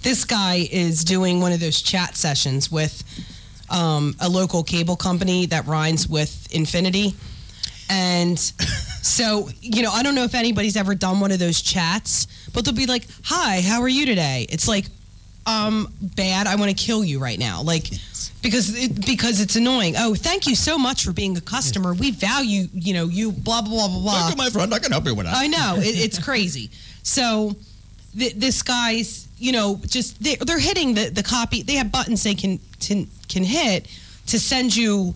F: this guy is doing one of those chat sessions with a local cable company that rhymes with infinity. And so, I don't know if anybody's ever done one of those chats, but they'll be like, "Hi, how are you today?" It's like, bad. I want to kill you right now. Like, because it's annoying. Oh, thank you so much for being a customer. We value, you, blah, blah, blah, blah.
E: Thank you, my friend. I can help you with that.
F: I know. It's crazy. So this guy's, just, they're hitting the copy. They have buttons they can hit to send you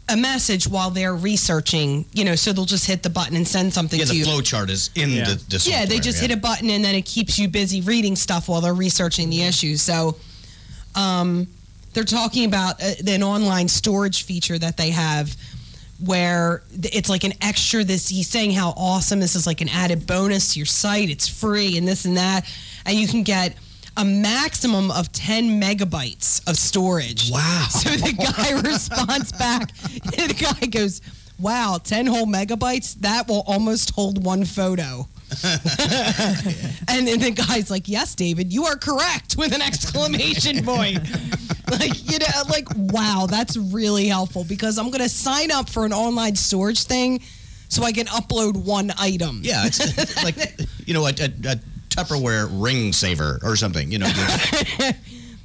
F: a message while they're researching, so they'll just hit the button and send something to you. Yeah,
E: the flow chart is in the software.
F: Yeah, they just hit a button, and then it keeps you busy reading stuff while they're researching the issues. So they're talking about an online storage feature that they have where it's like an extra. He's saying how awesome this is, like an added bonus to your site. It's free and this and that. And you can get a maximum of 10 megabytes of storage.
E: Wow.
F: So the guy responds back. And the guy goes, "Wow, 10 whole megabytes? That will almost hold one photo." And then the guy's like, "Yes, David, you are correct," with an exclamation point. Wow, that's really helpful, because I'm going to sign up for an online storage thing so I can upload one item.
E: Yeah, it's like, a Tupperware ring saver or something,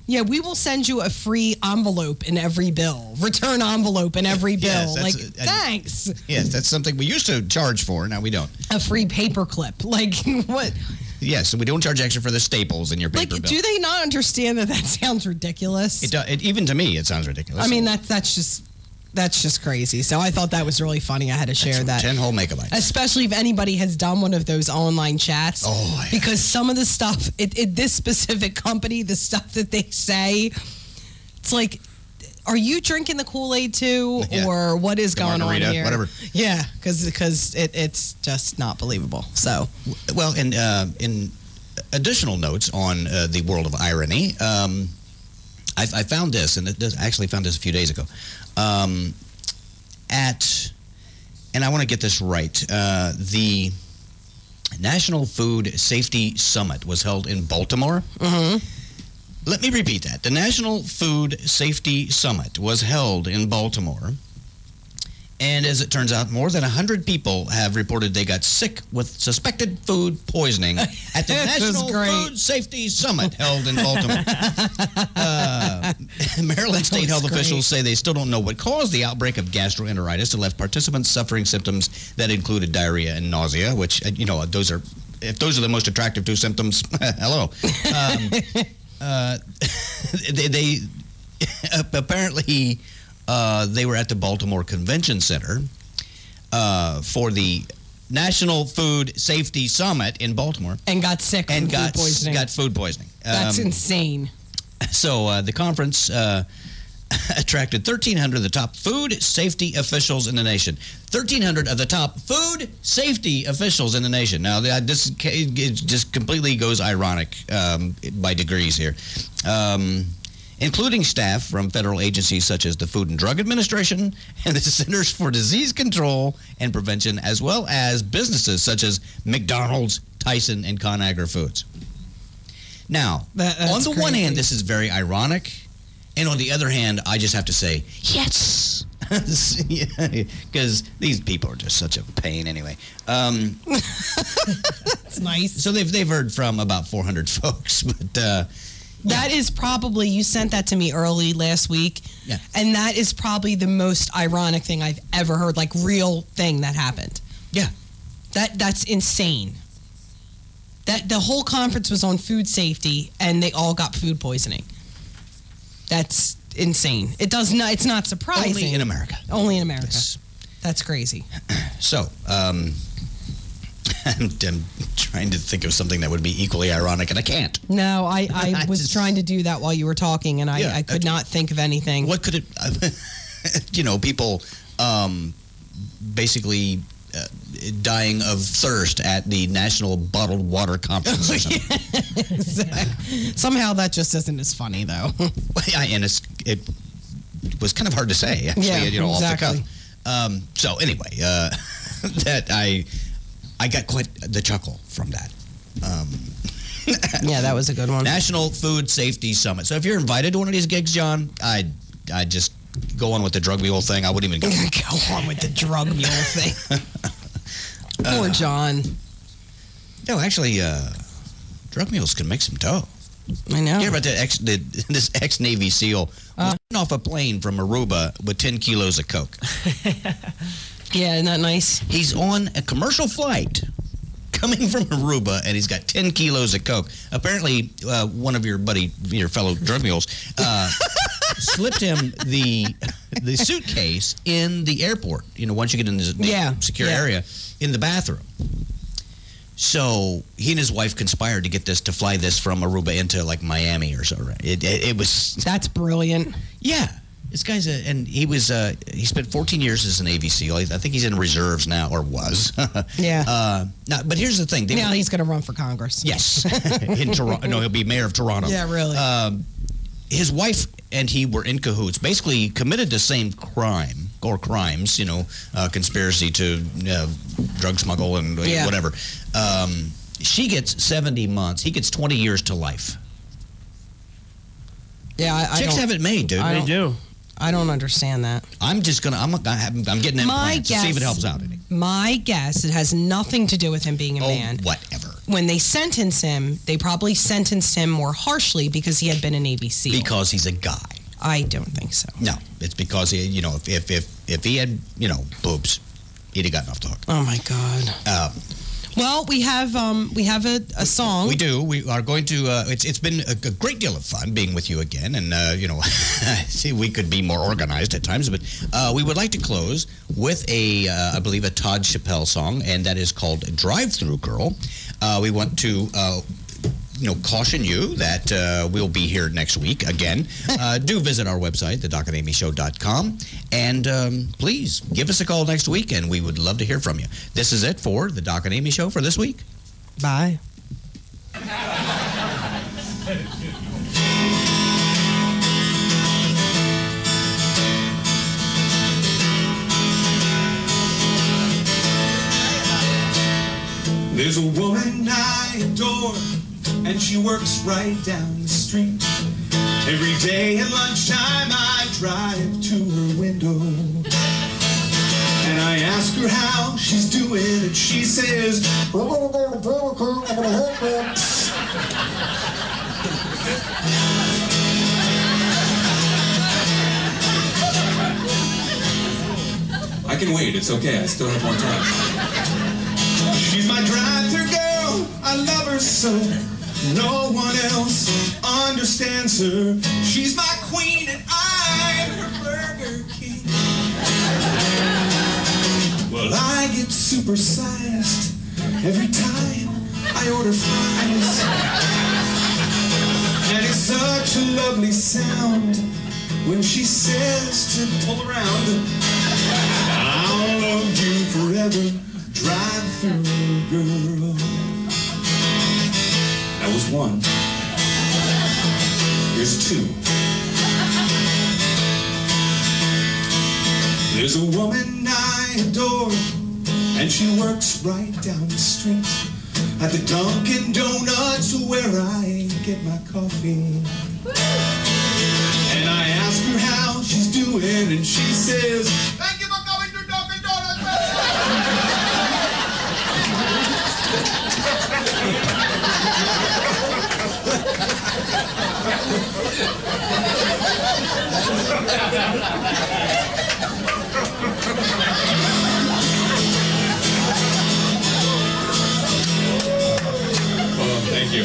F: Yeah, we will send you a free envelope in every bill, return envelope in every bill.
E: Yes,
F: thanks.
E: Yes, that's something we used to charge for. Now we don't.
F: A free paper clip. Like, what?
E: Yes, we don't charge extra for the staples in your paper bill.
F: Do they not understand that sounds ridiculous?
E: Even to me, it sounds ridiculous.
F: I mean, that's just crazy. So I thought that was really funny. I had to share that.
E: 10 whole megabytes.
F: Especially if anybody has done one of those online chats.
E: Oh, yeah.
F: Because some of the stuff, this specific company, the stuff that they say, it's like, are you drinking the Kool-Aid too?
E: Yeah.
F: Or what is going on here?
E: Whatever.
F: Yeah, because it's just not believable. So,
E: well, in additional notes on the world of irony, I found this, and I actually found this a few days ago. And I want to get this right, the National Food Safety Summit was held in Baltimore.
F: Mm-hmm.
E: Let me repeat that. The National Food Safety Summit was held in Baltimore. And as it turns out, more than 100 people have reported they got sick with suspected food poisoning at the National Food Safety Summit held in Baltimore. Maryland state health officials say they still don't know what caused the outbreak of gastroenteritis that left participants suffering symptoms that included diarrhea and nausea, which, if those are the most attractive two symptoms, hello. They apparently... they were at the Baltimore Convention Center for the National Food Safety Summit in Baltimore.
F: And got sick from food poisoning.
E: Got food poisoning.
F: That's insane.
E: So the conference attracted 1,300 of the top food safety officials in the nation. 1,300 of the top food safety officials in the nation. Now, this it just completely goes ironic by degrees here. Including staff from federal agencies such as the Food and Drug Administration and the Centers for Disease Control and Prevention, as well as businesses such as McDonald's, Tyson, and ConAgra Foods. Now, on the one hand, this is very ironic, and on the other hand, I just have to say, yes! Because these people are just such a pain anyway.
F: It's nice.
E: So they've heard from about 400 folks, but...
F: That is probably, you sent that to me early last week, and that is probably the most ironic thing I've ever heard, like real thing that happened.
E: Yeah.
F: That's insane. That the whole conference was on food safety, and they all got food poisoning. That's insane. It's not surprising.
E: Only in America.
F: Only in America.
E: Yes.
F: That's crazy.
E: So, I'm trying to think of something that would be equally ironic, and I can't.
F: No, I was trying to do that while you were talking, and I could not think of anything.
E: What could it... people basically dying of thirst at the National Bottled Water Conference or something.
F: Exactly. Somehow that just isn't as funny, though.
E: And it was kind of hard to say, actually, off the cuff. So anyway, that I got quite the chuckle from that.
F: Yeah, that was a good one.
E: National Food Safety Summit. So if you're invited to one of these gigs, John, I'd just go on with the drug mule thing. I wouldn't even go.
F: Go on with the drug mule thing. Poor John.
E: No, actually, drug mules can make some dough.
F: I know.
E: You hear about this ex-Navy SEAL went off a plane from Aruba with 10 kilos of coke?
F: Yeah, isn't that nice?
E: He's on a commercial flight coming from Aruba, and he's got 10 kilos of coke. Apparently, one of your fellow drug mules, slipped him the suitcase in the airport. Once you get in the secure area, in the bathroom. So he and his wife conspired to fly this from Aruba into like Miami or so. Right? It was.
F: That's brilliant.
E: Yeah. This guy's he spent 14 years as a Navy SEAL. I think he's in reserves now, or was.
F: Yeah.
E: Now, but here's the thing.
F: Now he's going to run for Congress.
E: Yes. In Toronto. No, he'll be mayor of Toronto.
F: Yeah, really.
E: His wife and he were in cahoots, basically committed the same crime or crimes, conspiracy to drug smuggle and whatever. She gets 70 months. He gets 20 years to life.
F: Yeah,
E: Chicks have it made, dude.
B: They do.
F: I don't understand that.
E: I'm getting implants to see if it helps out any.
F: My guess, it has nothing to do with him being a man.
E: Whatever.
F: When they sentence him, they probably sentenced him more harshly because he had been a Navy SEAL.
E: Because he's a guy.
F: I don't think so.
E: No, it's because he, if he had, boobs, he'd have gotten off the hook.
F: Oh my God. Well, we have a song.
E: We do. We are going to. It's been a great deal of fun being with you again, and see, we could be more organized at times, but we would like to close with I believe a Todd Chappelle song, and that is called "Drive-Through Girl." We want to. Caution you that we'll be here next week again. Do visit our website, thedocandamyshow.com, and please give us a call next week, and we would love to hear from you. This is it for the Doc and Amy Show for this week.
F: Bye.
H: There's a woman I adore, and she works right down the street. Every day at lunchtime I drive to her window, and I ask her how she's doing, and she says, I can wait, it's okay, I still have more time. She's my drive-thru girl, I love her so. No one else understands her. She's my queen and I'm her Burger King. Well, I get supersized every time I order fries. And it's such a lovely sound when she says to pull around. I'll love you forever, drive through, girl. That was one. Here's two. There's a woman I adore, and she works right down the street at the Dunkin' Donuts where I get my coffee. And I ask her how she's doing, and she says, "Thank you for coming to Dunkin' Donuts." Thank you.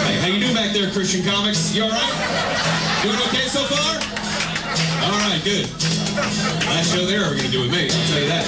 H: Hey, how you doing back there, Christian Comics? You all right? Doing okay so far? All right, good. Last show they're ever going to do with me, I'll tell you that.